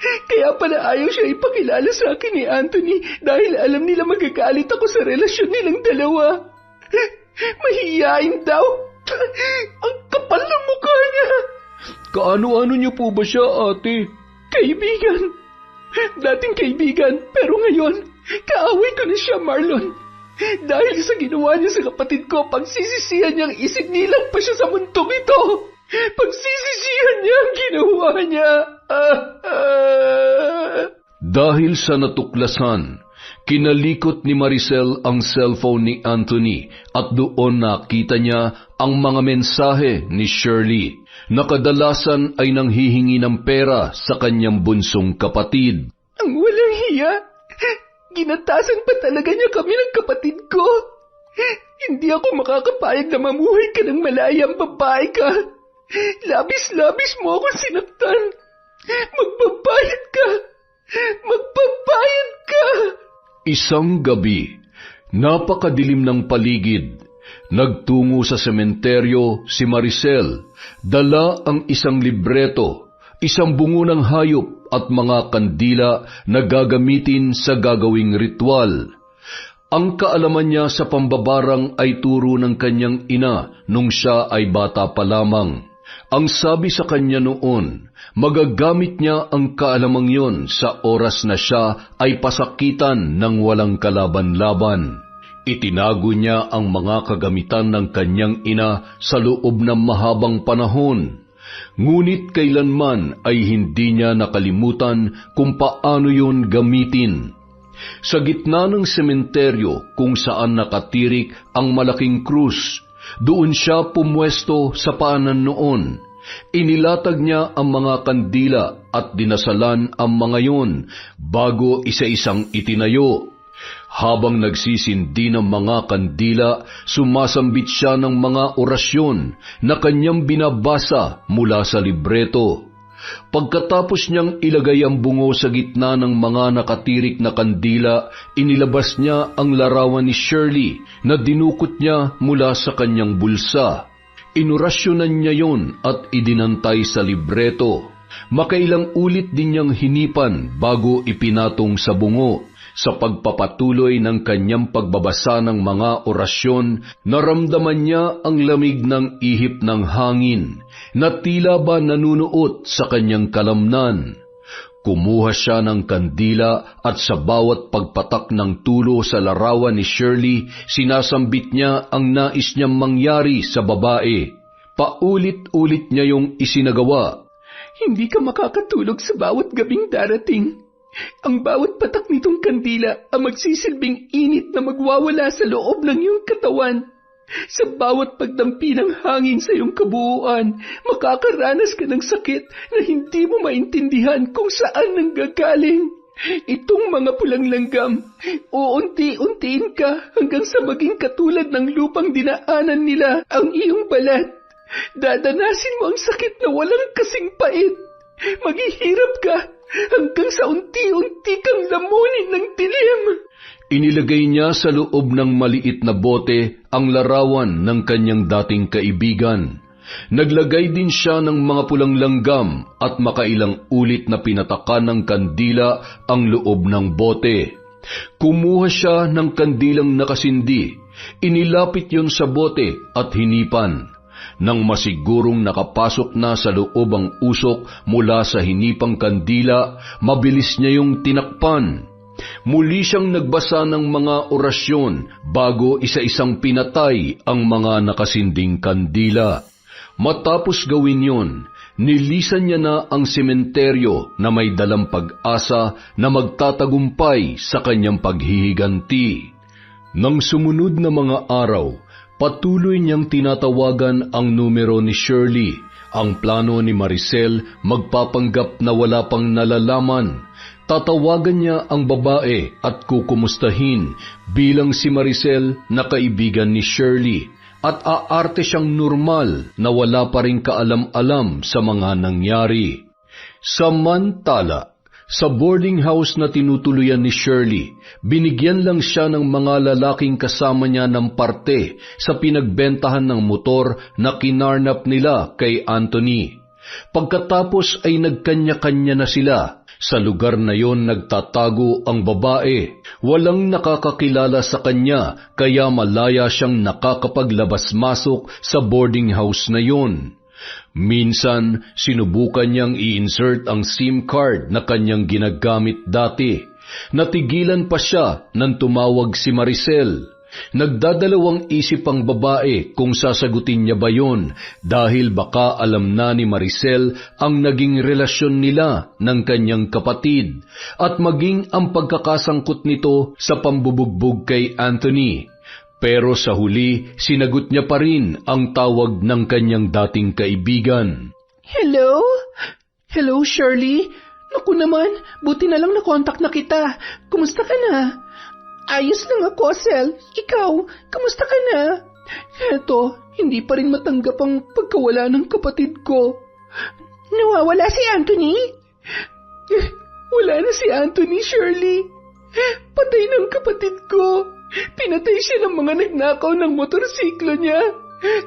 Kaya pala ayaw siya ipakilala sa akin ni Anthony dahil alam nila magagalit ako sa relasyon nilang dalawa. Mahihiyain daw. Ang kapal ng mukha niya. Kaano-ano niyo po ba siya, ate? Kaibigan. Dating kaibigan, pero ngayon, kaaway ko na siya, Marlon. Dahil sa ginawa niya sa kapatid ko, pagsisisihan niyang isinilang pa siya sa mundong ito. Pagsisisihan niya ang ginawa niya. Dahil sa natuklasan, kinalikot ni Maricel ang cellphone ni Anthony at doon nakita niya ang mga mensahe ni Shirley na kadalasan ay nanghihingi ng pera sa kanyang bunsong kapatid. Ang walang hiya! Ginatasan pa talaga niya kami ng kapatid ko. Hindi ako makakapayag na mamuhay ka ng malayang babae ka. Labis-labis mo akong sinaktan. Magbabayad ka! Magbabayad ka! Isang gabi, napakadilim ng paligid. Nagtungo sa sementeryo si Maricel, dala ang isang libreto, isang bungo ng hayop at mga kandila na gagamitin sa gagawing ritual. Ang kaalaman niya sa pambabarang ay turo ng kanyang ina nung siya ay bata pa lamang. Ang sabi sa kanya noon, magagamit niya ang kaalamang yon sa oras na siya ay pasakitan ng walang kalaban-laban. Itinago niya ang mga kagamitan ng kanyang ina sa loob ng mahabang panahon. Ngunit kailanman ay hindi niya nakalimutan kung paano yun gamitin. Sa gitna ng sementeryo kung saan nakatirik ang malaking krus, doon siya pumwesto sa paanan noon. Inilatag niya ang mga kandila at dinasalan ang mga yon bago isa-isang itinayo. Habang nagsisindi ng mga kandila, sumasambit siya ng mga orasyon na kanyang binabasa mula sa libreto. Pagkatapos niyang ilagay ang bungo sa gitna ng mga nakatirik na kandila, inilabas niya ang larawan ni Shirley na dinukot niya mula sa kanyang bulsa. Inurasyonan niya yon at idinantay sa libreto. Makailang ulit din niyang hinipan bago ipinatong sa bungo. Sa pagpapatuloy ng kanyang pagbabasa ng mga orasyon, naramdaman niya ang lamig ng ihip ng hangin, na tila ba nanunuot sa kanyang kalamnan. Kumuha siya ng kandila at sa bawat pagpatak ng tulo sa larawan ni Shirley, sinasambit niya ang nais niyang mangyari sa babae. Paulit-ulit niya yung isinagawa. Hindi ka makakatulog sa bawat gabing darating. Ang bawat patak nitong kandila ang magsisilbing init na magwawala sa loob ng iyong katawan. Sa bawat pagdampi ng hangin sa iyong kabuuan, makakaranas ka ng sakit na hindi mo maintindihan kung saan nanggagaling. Itong mga pulang langgam, uunti-untiin ka hanggang sa maging katulad ng lupang dinaanan nila ang iyong balat. Dadanasin mo ang sakit na walang kasing pait. Maghihirap ka hanggang sa unti-unti kang lamunin ng dilim. Inilagay niya sa loob ng maliit na bote ang larawan ng kanyang dating kaibigan. Naglagay din siya ng mga pulang langgam at makailang ulit na pinatakan ng kandila ang loob ng bote. Kumuha siya ng kandilang nakasindi, inilapit yon sa bote at hinipan. Nang masigurong nakapasok na sa loob ang usok mula sa hinipang kandila, mabilis niya yung tinakpan. Muli siyang nagbasa ng mga orasyon bago isa-isang pinatay ang mga nakasinding kandila. Matapos gawin yon, nilisan niya na ang sementeryo na may dalang pag-asa na magtatagumpay sa kanyang paghihiganti. Nang sumunod na mga araw, patuloy niyang tinatawagan ang numero ni Shirley. Ang plano ni Maricel magpapanggap na wala pang nalalaman. Tatawagan niya ang babae at kukumustahin bilang si Maricel na kaibigan ni Shirley at aarte siyang normal na wala pa ring kaalam-alam sa mga nangyari. Samantala, sa boarding house na tinutuluyan ni Shirley, binigyan lang siya ng mga lalaking kasama niya ng parte sa pinagbentahan ng motor na kinarnap nila kay Anthony. Pagkatapos ay nagkanya-kanya na sila. Sa lugar na yon nagtatago ang babae. Walang nakakakilala sa kanya kaya malaya siyang nakakapaglabas-masok sa boarding house na yon. Minsan, sinubukan niyang i-insert ang SIM card na kanyang ginagamit dati. Natigilan pa siya nang tumawag si Maricel. Nagdadalawang isip ang babae kung sasagutin niya ba yon dahil baka alam na ni Maricel ang naging relasyon nila ng kanyang kapatid at maging ang pagkakasangkot nito sa pambubugbog kay Anthony. Pero sa huli, sinagot niya pa rin ang tawag ng kanyang dating kaibigan. Hello? Hello, Shirley? Naku naman, buti na lang nakontak na kita. Kumusta ka na? Ayos lang ako, Sel. Ikaw, kamusta ka na? Eto, hindi pa rin matanggap ang pagkawala ng kapatid ko. Nawawala si Anthony? Wala na si Anthony, Shirley. Patay ng kapatid ko. Pinatay siya ng mga nagnakaw ng motorsiklo niya.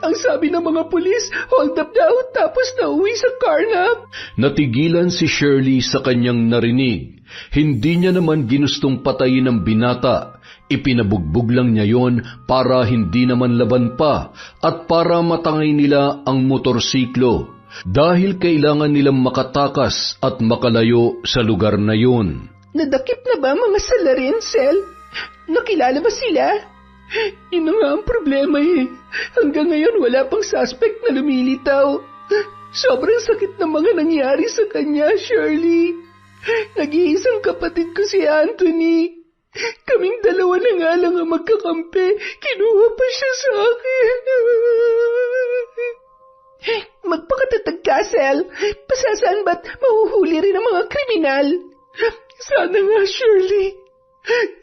Ang sabi ng mga pulis, hold up daw tapos nauwi sa carnap. Natigilan si Shirley sa kanyang narinig. Hindi niya naman ginustong patayin ang binata. Ipinabugbog lang niya yon para hindi naman laban pa at para matangay nila ang motorsiklo. Dahil kailangan nilang makatakas at makalayo sa lugar na yon. Nadakip na ba mga salarin, Sel? Nakilala ba sila? Yun na nga ang problema eh. Hanggang ngayon wala pang suspect na lumilitaw. Sobrang sakit ng mga nangyari sa kanya, Shirley. Nag-iisang kapatid ko si Anthony. Kaming dalawa na nga lang ang magkakampi. Kinuha pa siya sa akin. Magpakatatag ka, Sel. Pasasaan ba't mahuhuli rin ang mga kriminal? Sana nga, Shirley.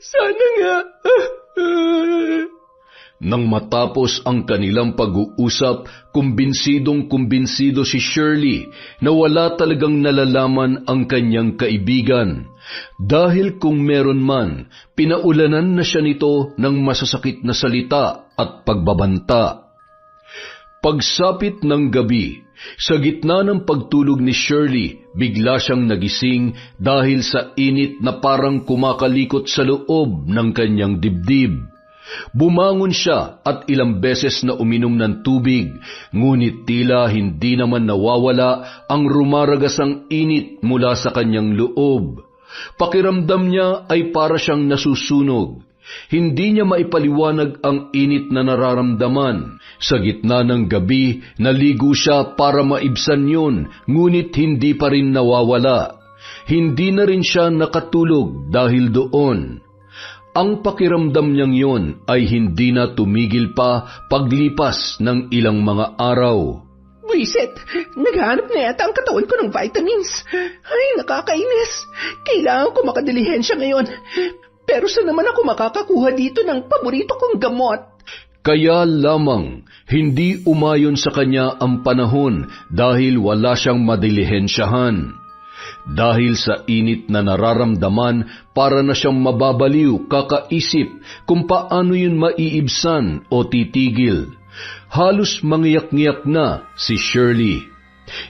Sana nga. Nang matapos ang kanilang pag-uusap, kumbinsidong-kumbinsido si Shirley na wala talagang nalalaman ang kanyang kaibigan. Dahil kung meron man, pinaulanan na siya nito ng masasakit na salita at pagbabanta. Pagsapit ng gabi, sa gitna ng pagtulog ni Shirley, bigla siyang nagising dahil sa init na parang kumakalikot sa loob ng kanyang dibdib. Bumangon siya at ilang beses na uminom ng tubig, ngunit tila hindi naman nawawala ang rumaragasang init mula sa kanyang loob. Pakiramdam niya ay para siyang nasusunog. Hindi niya maipaliwanag ang init na nararamdaman. Sa gitna ng gabi, naligo siya para maibsan yun, ngunit hindi pa rin nawawala. Hindi na rin siya nakatulog dahil doon. Ang pakiramdam niyang yon ay hindi na tumigil pa paglipas ng ilang mga araw. Buisit, naghahanap na yata ang katawan ko ng vitamins. Ay, nakakainis. Kailangan ko makadilihensya ngayon. Pero saan naman ako makakakuha dito ng paborito kong gamot? Kaya lamang, hindi umayon sa kanya ang panahon dahil wala siyang madilihensyahan. Dahil sa init na nararamdaman, para na siyang mababaliw kakaisip kung paano yun maiibsan o titigil. Halos mangiyak-ngiyak na si Shirley.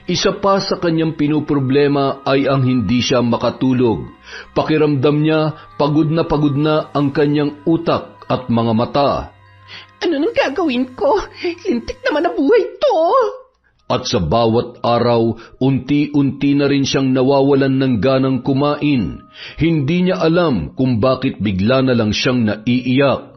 Isa pa sa kanyang pinoproblema ay ang hindi siya makatulog. Pakiramdam niya pagod na ang kanyang utak at mga mata. Ano nang gagawin ko? Lintik naman na buhay to. At sa bawat araw, unti-unti na rin siyang nawawalan ng ganang kumain. Hindi niya alam kung bakit bigla na lang siyang naiiyak.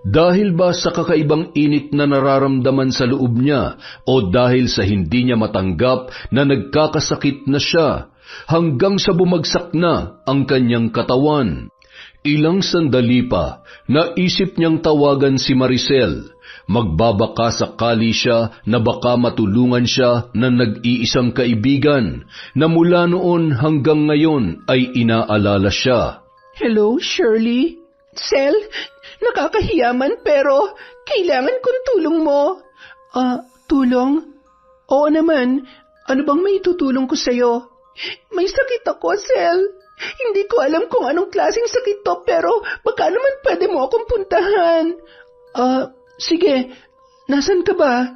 Dahil ba sa kakaibang init na nararamdaman sa loob niya o dahil sa hindi niya matanggap na nagkakasakit na siya hanggang sa bumagsak na ang kanyang katawan. Ilang sandali pa, naisip niyang tawagan si Maricel. Magbabaka sakali siya na baka matulungan siya ng nag-iisang kaibigan na mula noon hanggang ngayon ay inaalala siya. Hello, Shirley? Sel, nakakahiyaman pero kailangan kong tulong mo. Tulong? Oo naman. Ano bang maitutulong ko sa'yo? May sakit ako, Sel. Hindi ko alam kung anong klaseng sakit to pero baka naman pwede mo akong puntahan. Sige, nasan ka ba?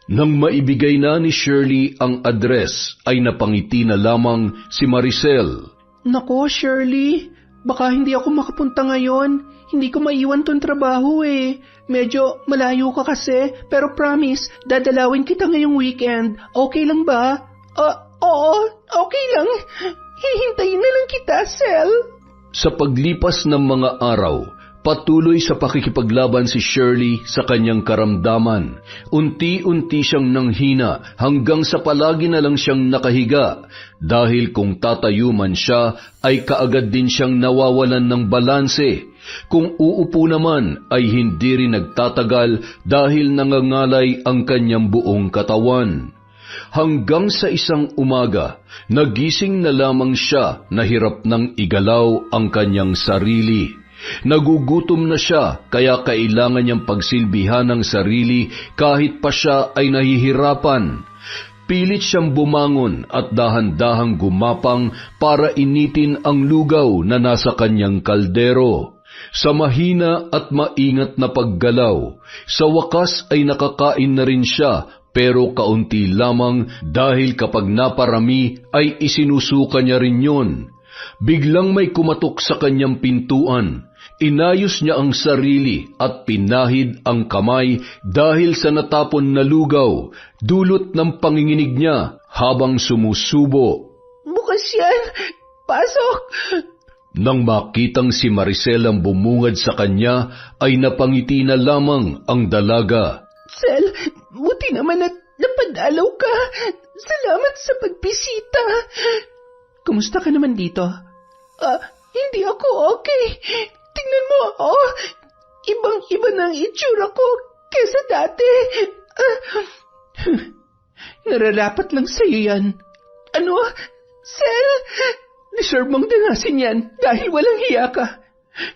Nang maibigay na ni Shirley ang address, ay napangiti na lamang si Maricel. Nako, Shirley, baka hindi ako makapunta ngayon. Hindi ko maiwan tong trabaho eh. Medyo malayo ka kasi, pero promise, dadalawin kita ngayong weekend. Okay lang ba? Oo, okay lang. Hihintayin na lang kita, Sel. Sa paglipas ng mga araw, patuloy sa pakikipaglaban si Shirley sa kanyang karamdaman. Unti-unti siyang nanghina hanggang sa palagi na lang siyang nakahiga dahil kung tatayo man siya ay kaagad din siyang nawawalan ng balanse. Kung uupo naman ay hindi rin nagtatagal dahil nangangalay ang kanyang buong katawan. Hanggang sa isang umaga, nagising na lamang siya na hirap nang igalaw ang kanyang sarili. Nagugutom na siya kaya kailangan niyang pagsilbihan ng sarili kahit pa siya ay nahihirapan. Pilit siyang bumangon at dahan-dahang gumapang para initin ang lugaw na nasa kanyang kaldero. Sa mahina at maingat na paggalaw, sa wakas ay nakakain na rin siya pero kaunti lamang dahil kapag naparami ay isinusuka niya rin yun. Biglang may kumatok sa kanyang pintuan. Inayos niya ang sarili at pinahid ang kamay dahil sa natapon na lugaw, dulot ng panginginig niya habang sumusubo. Bukas yan! Pasok! Nang makitang si Maricel ang bumungad sa kanya, ay napangiti na lamang ang dalaga. Sel, buti naman at napadalaw ka. Salamat sa pagbisita. Kumusta ka naman dito? Hindi ako okay. Tingnan mo ako. Ibang-iba na ang itsura ko kesa dati. Nararapat lang sa'yo yan. Ano? Sel? Deserve mong danasin yan dahil walang hiya ka.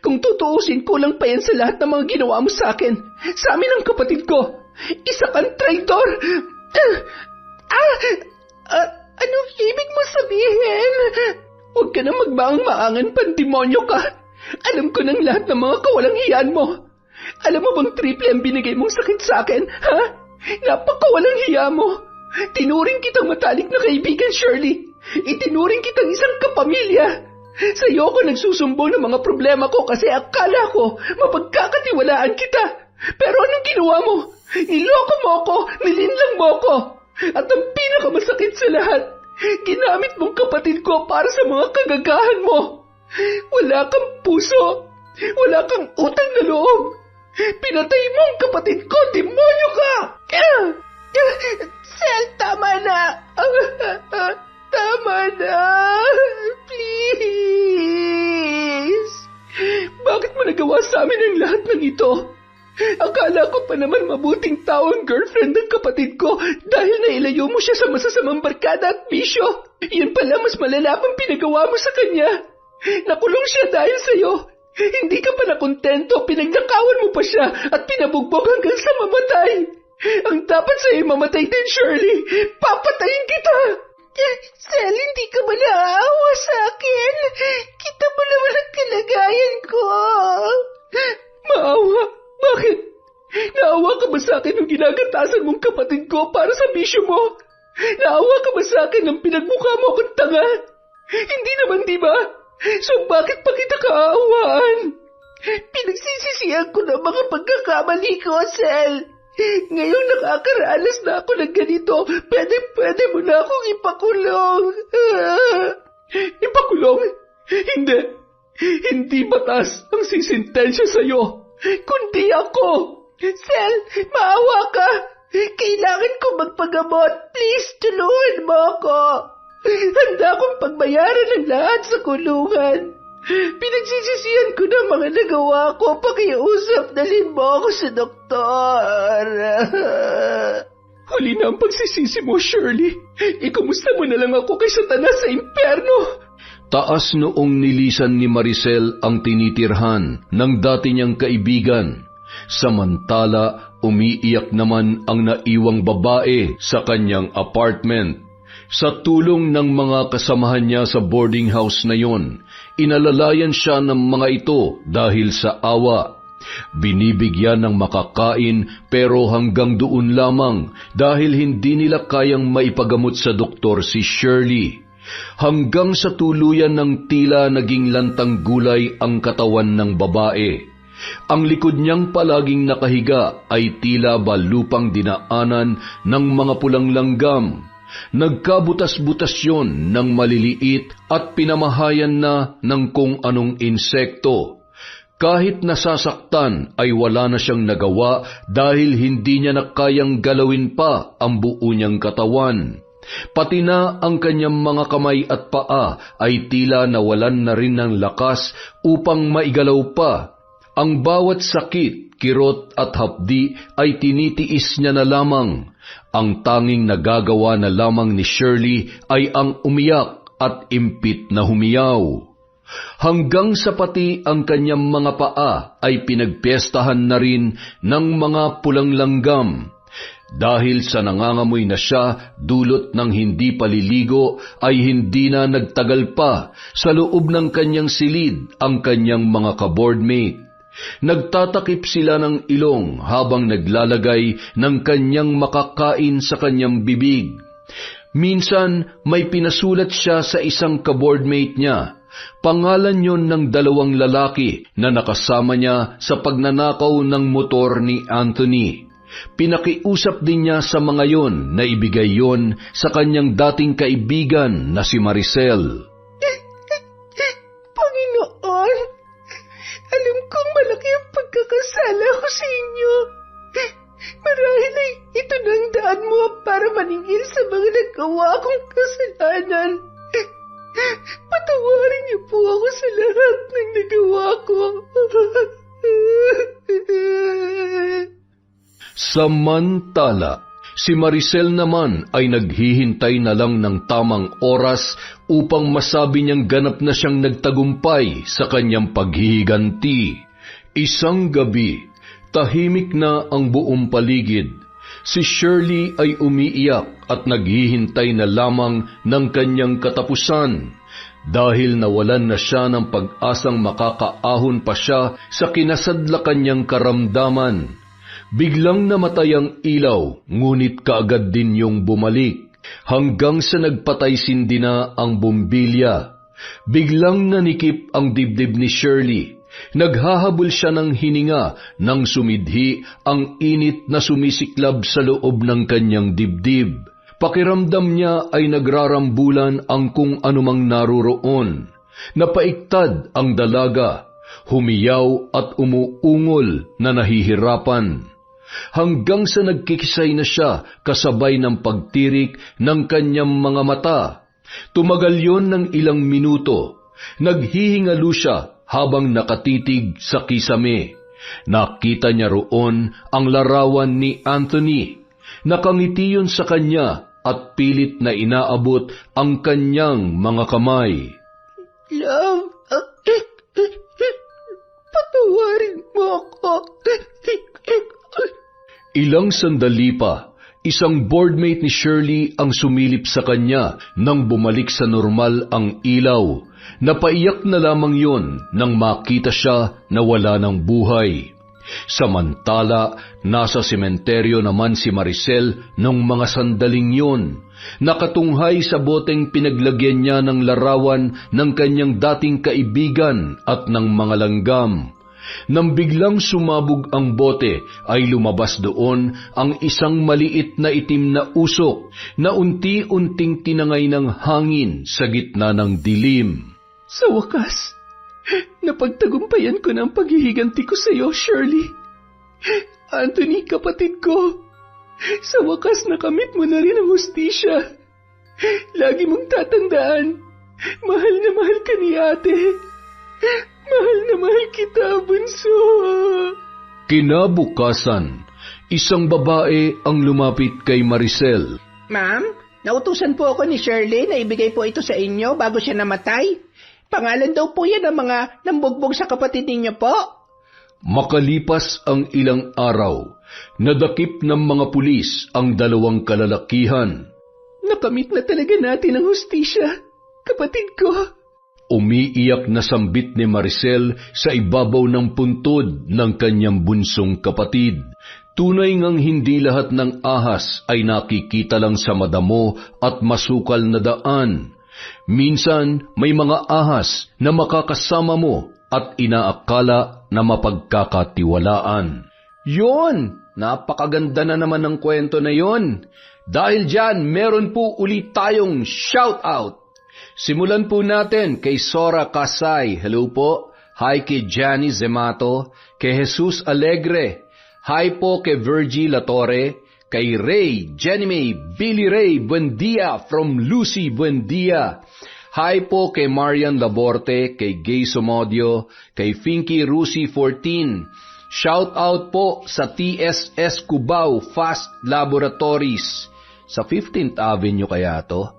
Kung tutuusin, kulang pa yan sa lahat ng mga ginawa mo sa akin. Sa amin ang kapatid ko. Isa kang traitor. Anong ibig mo sabihin? Huwag ka na magmaang-maangan, pandemonyo ka. Alam ko ng lahat ng mga kawalang hiyaan mo. Alam mo bang triple ang binigay mong sakit sa akin, ha? Napakawalang hiya mo. Tinuring kitang matalik na kaibigan, Shirley. Itinuring kitang isang kapamilya. Sa'yo ko nagsusumbong ng mga problema ko kasi akala ko mapagkakatiwalaan kita. Pero anong ginawa mo? Niloko mo ako, nilinlang mo ako. At ang pinakamasakit sa lahat, ginamit mong kapatid ko para sa mga kagagahan mo. Wala kang puso. Wala kang utang na loob. Pinatay mo ang kapatid ko, demonyo ka! Sel, tama na. Tama na. Please. Bakit mo nagawa sa amin ang lahat ng ito? Akala ko pa naman mabuting tao ang girlfriend ng kapatid ko dahil nailayo mo siya sa masasamang barkada at bisyo. Yan pala mas malala pang pinagawa mo sa kanya. Nakulong siya dahil sa'yo. Hindi ka pa nakontento, pinagnakawan mo pa siya at pinabugbog hanggang sa mamatay. Ang dapat sa'yo mamatay din, Shirley. Papatayin kita. Sel, hindi ka ba naawa sa akin? Kita mo naman ang kalagayan ko. Maawa? Bakit? Naawa ka ba sa akin nung ginagatasan mong kapatid ko para sa bisyo mo? Naawa ka ba sa akin nang pinagmukha mo akong tanga? Hindi naman, di ba? So bakit pa kita kaawaan? Pinagsisisihan ko ng mga pagkakamali ko, Sel. Ngayon nakakaranas na ako ng ganito. Pwede mo na akong ipakulong. Ipakulong? Hindi. Hindi batas ang sisintensya sa'yo. Kundi ako. Sel, maawa ka. Kailangan ko magpagamot. Please, tulungan mo ako. Handa akong pagbayaran ng lahat sa kulungan. Pinagsisisihan ko na mga nagawa ko. Pakiusap, dalhin mo ako sa doktor. Huli na ang pagsisisi mo, Shirley. Ikumusta mo na lang ako kay Satanas sa impyerno. Taas noong nilisan ni Maricel ang tinitirhan ng dati niyang kaibigan. Samantala, umiiyak naman ang naiwang babae sa kanyang apartment. Sa tulong ng mga kasamahan niya sa boarding house na yon, inalalayan siya ng mga ito dahil sa awa. Binibigyan ng makakain pero hanggang doon lamang dahil hindi nila kayang maipagamot sa doktor si Shirley. Hanggang sa tuluyan ng tila naging lantang gulay ang katawan ng babae. Ang likod niyang palaging nakahiga ay tila ba lupang dinaanan ng mga pulang langgam. Nagkabutas-butas yon ng maliliit at pinamahayan na ng kung anong insekto. Kahit nasasaktan ay wala na siyang nagawa dahil hindi niya na kayang galawin pa ang buo niyang katawan. Pati na ang kanyang mga kamay at paa ay tila nawalan na rin ng lakas upang maigalaw pa. Ang bawat sakit, kirot at hapdi ay tinitiis niya na lamang. Ang tanging nagagawa na lamang ni Shirley ay ang umiyak at impit na humiyaw. Hanggang sa pati ang kanyang mga paa ay pinagpiestahan na rin ng mga pulang langgam. Dahil sa nangangamoy na siya dulot ng hindi paliligo ay hindi na nagtagal pa sa loob ng kanyang silid ang kanyang mga kaboardmate. Nagtatakip sila ng ilong habang naglalagay ng kanyang makakain sa kanyang bibig. Minsan may pinasulat siya sa isang kaboardmate niya. Pangalan yon ng dalawang lalaki na nakasama niya sa pagnanakaw ng motor ni Anthony. Pinakiusap din niya sa mga yon na ibigay yon sa kanyang dating kaibigan na si Maricel. Panginoon, ako. Samantala, si Maricel naman ay naghihintay na lang ng tamang oras upang masabi niyang ganap na siyang nagtagumpay sa kanyang paghihiganti. Isang gabi, tahimik na ang buong paligid. Si Shirley ay umiiyak at naghihintay na lamang ng kanyang katapusan dahil nawalan na siya ng pag-asang makakaahon pa siya sa kinasadla kanyang karamdaman. Biglang namatay ang ilaw, ngunit kaagad din yung bumalik, hanggang sa nagpatay-sindi na ang bumbilya. Biglang nanikip ang dibdib ni Shirley. Naghahabol siya ng hininga nang sumidhi ang init na sumisiklab sa loob ng kanyang dibdib. Pakiramdam niya ay nagrarambulan ang kung anumang naroroon. Napaiktad ang dalaga, humiyaw at umuungol na nahihirapan. Hanggang sa nagkikisay na siya kasabay ng pagtirik ng kanyang mga mata. Tumagal yon ng ilang minuto. Naghihingalo siya habang nakatitig sa kisame. Nakita niya roon ang larawan ni Anthony. Nakangiti yun sa kanya at pilit na inaabot ang kanyang mga kamay. Love, patawarin mo ako. Ilang sandali pa, isang boardmate ni Shirley ang sumilip sa kanya nang bumalik sa normal ang ilaw. Napaiyak na lamang yon nang makita siya na wala ng buhay. Samantala, nasa sementeryo naman si Maricel nung mga sandaling yon. Nakatunghay sa boteng pinaglagyan niya ng larawan ng kanyang dating kaibigan at ng mga langgam. Nang biglang sumabog ang bote, ay lumabas doon ang isang maliit na itim na usok na unti-unting tinangay ng hangin sa gitna ng dilim. Sa wakas, napagtagumpayan ko ng paghihiganti ko sa iyo, Shirley. Anthony, kapatid ko, sa wakas nakamit mo na rin ang hustisya. Lagi mong tatandaan, mahal na mahal ka ni ate. Mahal na mahal kita, bunso. Kinabukasan, isang babae ang lumapit kay Maricel. Ma'am, nautusan po ako ni Shirley na ibigay po ito sa inyo bago siya namatay. Pangalan daw po yan ng mga nambugbog sa kapatid ninyo po. Makalipas ang ilang araw, nadakip ng mga pulis ang dalawang kalalakihan. Nakamit na talaga natin ang hustisya, kapatid ko. Umiiyak na sambit ni Maricel sa ibabaw ng puntod ng kanyang bunsong kapatid. Tunay ngang hindi lahat ng ahas ay nakikita lang sa madamo at masukal na daan. Minsan may mga ahas na makakasama mo at inaakala na mapagkakatiwalaan. Yun! Napakaganda na naman ng kwento na yon. Dahil dyan, meron po ulit tayong shout-out. Simulan po natin kay Sora Kasay. Hello po. Hi kay Johnny Zemato. Kay Jesus Alegre. Hi po kay Virgie Latore. Kay Ray, Jenny May, Billy Ray Buendia from Lucy Buendia. Hi po kay Marian Laborte, kay Gay Somodio, kay Finky Rusi 14. Shout out po sa TSS Cubao Fast Laboratories. Sa 15th Avenue kaya to?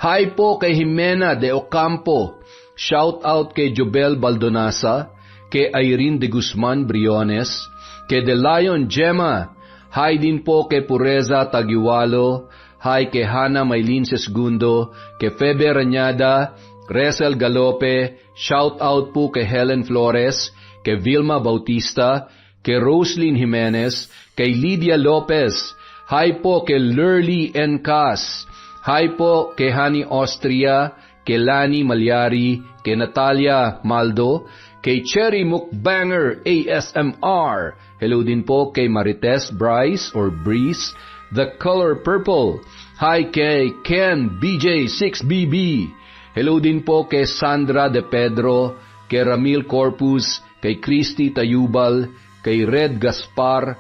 Hi po kay Jimena de Ocampo. Shout out kay Jobel Baldonasa, kay Irene de Guzman Briones, kay De Lion Gemma. Hi din po kay Pureza Tagiwalo. Hi kay Hana Maylin Segundo, kay Febe Rañada, Resel Galope. Shout out po kay Helen Flores, kay Vilma Bautista, kay Roslyn Jimenez, kay Lydia Lopez. Hi po kay Lurly Encas. Hi po kay Hani Austria, kay Lani Malyari, kay Natalia Maldo, kay Cherry Mukbanger ASMR. Hello din po kay Marites Bryce or Breeze, The Color Purple. Hi kay Ken BJ6BB. Hello din po kay Sandra De Pedro, kay Ramil Corpus, kay Christy Tayubal, kay Red Gaspar.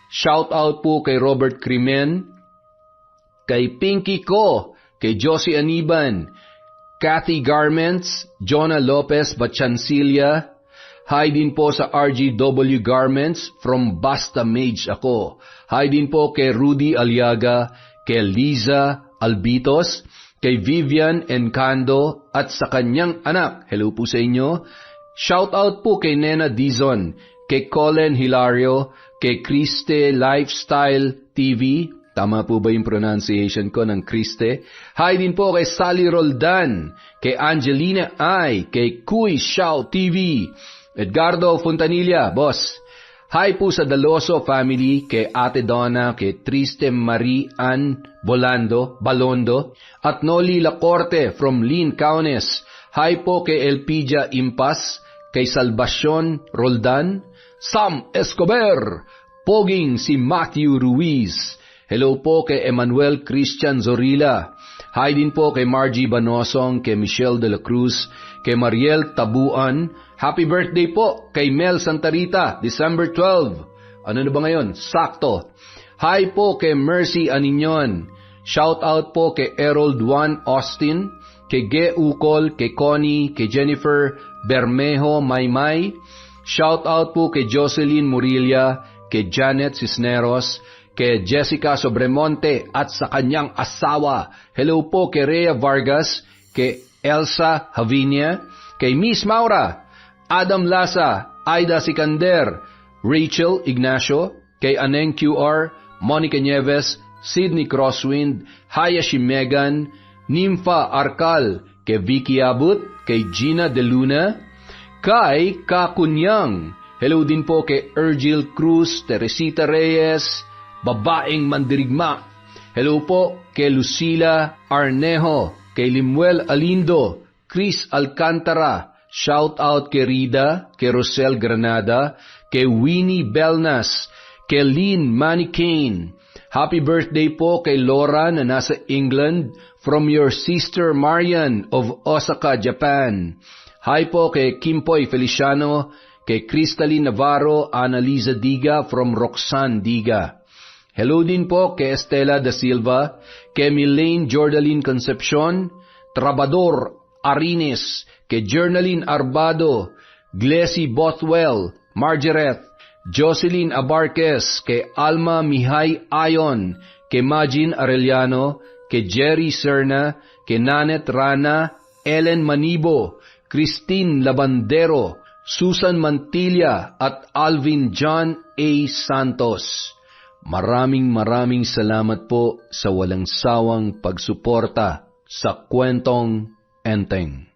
Shout out po kay Robert Crimen, kay Pinky Ko, kay Josie Aniban, Kathy Garments, Jonah Lopez Bachancilia. Hi din po sa RGW Garments, from Basta Mage ako. Hi din po kay Rudy Aliaga, kay Liza Albitos, kay Vivian Encando at sa kanyang anak. Hello po sa inyo. Shout out po kay Nena Dizon, kay Colin Hilario, kay Kriste Lifestyle TV. Tama po ba yung pronunciation ko ng Kriste? Hi din po kay Sally Roldan, kay Angelina Ay, kay Kuy Xiao TV, Edgardo Fontanilla, boss. Hi po sa Daloso family, kay Ate Donna, kay Triste Marie Ann Balondo, at Noli Lacorte from Lynn Kaunes. Hi po kay Elpidia Impas, kay Salvacion Roldan, Sam Escobar, Poging si Matthew Ruiz. Hello po kay Emmanuel Christian Zorilla. Hi din po kay Margie Banosong, kay Michelle de la Cruz, kay Mariel Tabuan. Happy birthday po kay Mel Santarita, December 12. Ano na ba ngayon? Sakto. Hi po kay Mercy Aninyon. Shout out po kay Erold Juan Austin, kay Ge Ukol, kay Connie, kay Jennifer Bermejo Maymay. Shout out po kay Jocelyn Murilla, kay Janet Cisneros, kay Jessica Sobremonte at sa kanyang asawa. Hello po kay Rhea Vargas, kay Elsa Havinia, kay Miss Maura, Adam Lasa, Aida Sikander, Rachel Ignacio, kay Aneng QR, Monica Nieves, Sydney Crosswind, Hayashi Megan, Nympha Arcal, kay Vicky Abut, kay Gina De Luna, kay Kakunyang. Hello din po kay Ergil Cruz, Teresita Reyes, babaeng mandirigma. Hello po kay Lucila Arnejo, kay Limuel Alindo, Chris Alcantara. Shout out kay Rida, kay Rosel Granada, kay Winnie Belnas, kay Lynn Manicane. Happy birthday po kay Laura na nasa England, from your sister Marian of Osaka, Japan. Hi po kay Kimpoy Feliciano, kay Crystalline Navarro, Annalisa Diga from Roxanne Diga. Hello din po kay Estela da Silva, kay Milaine Jordaline Concepcion, Trabador Arines, kay Journaline Arbado, Glessy Bothwell, Margaret, Jocelyn Abarquez, kay Alma Mihay Ayon, kay Majin Arellano, kay Jerry Serna, kay Nanet Rana, Ellen Manibo, Christine Labandero, Susan Mantilla at Alvin John A. Santos. Maraming salamat po sa walang sawang pagsuporta sa Kwentong Enteng.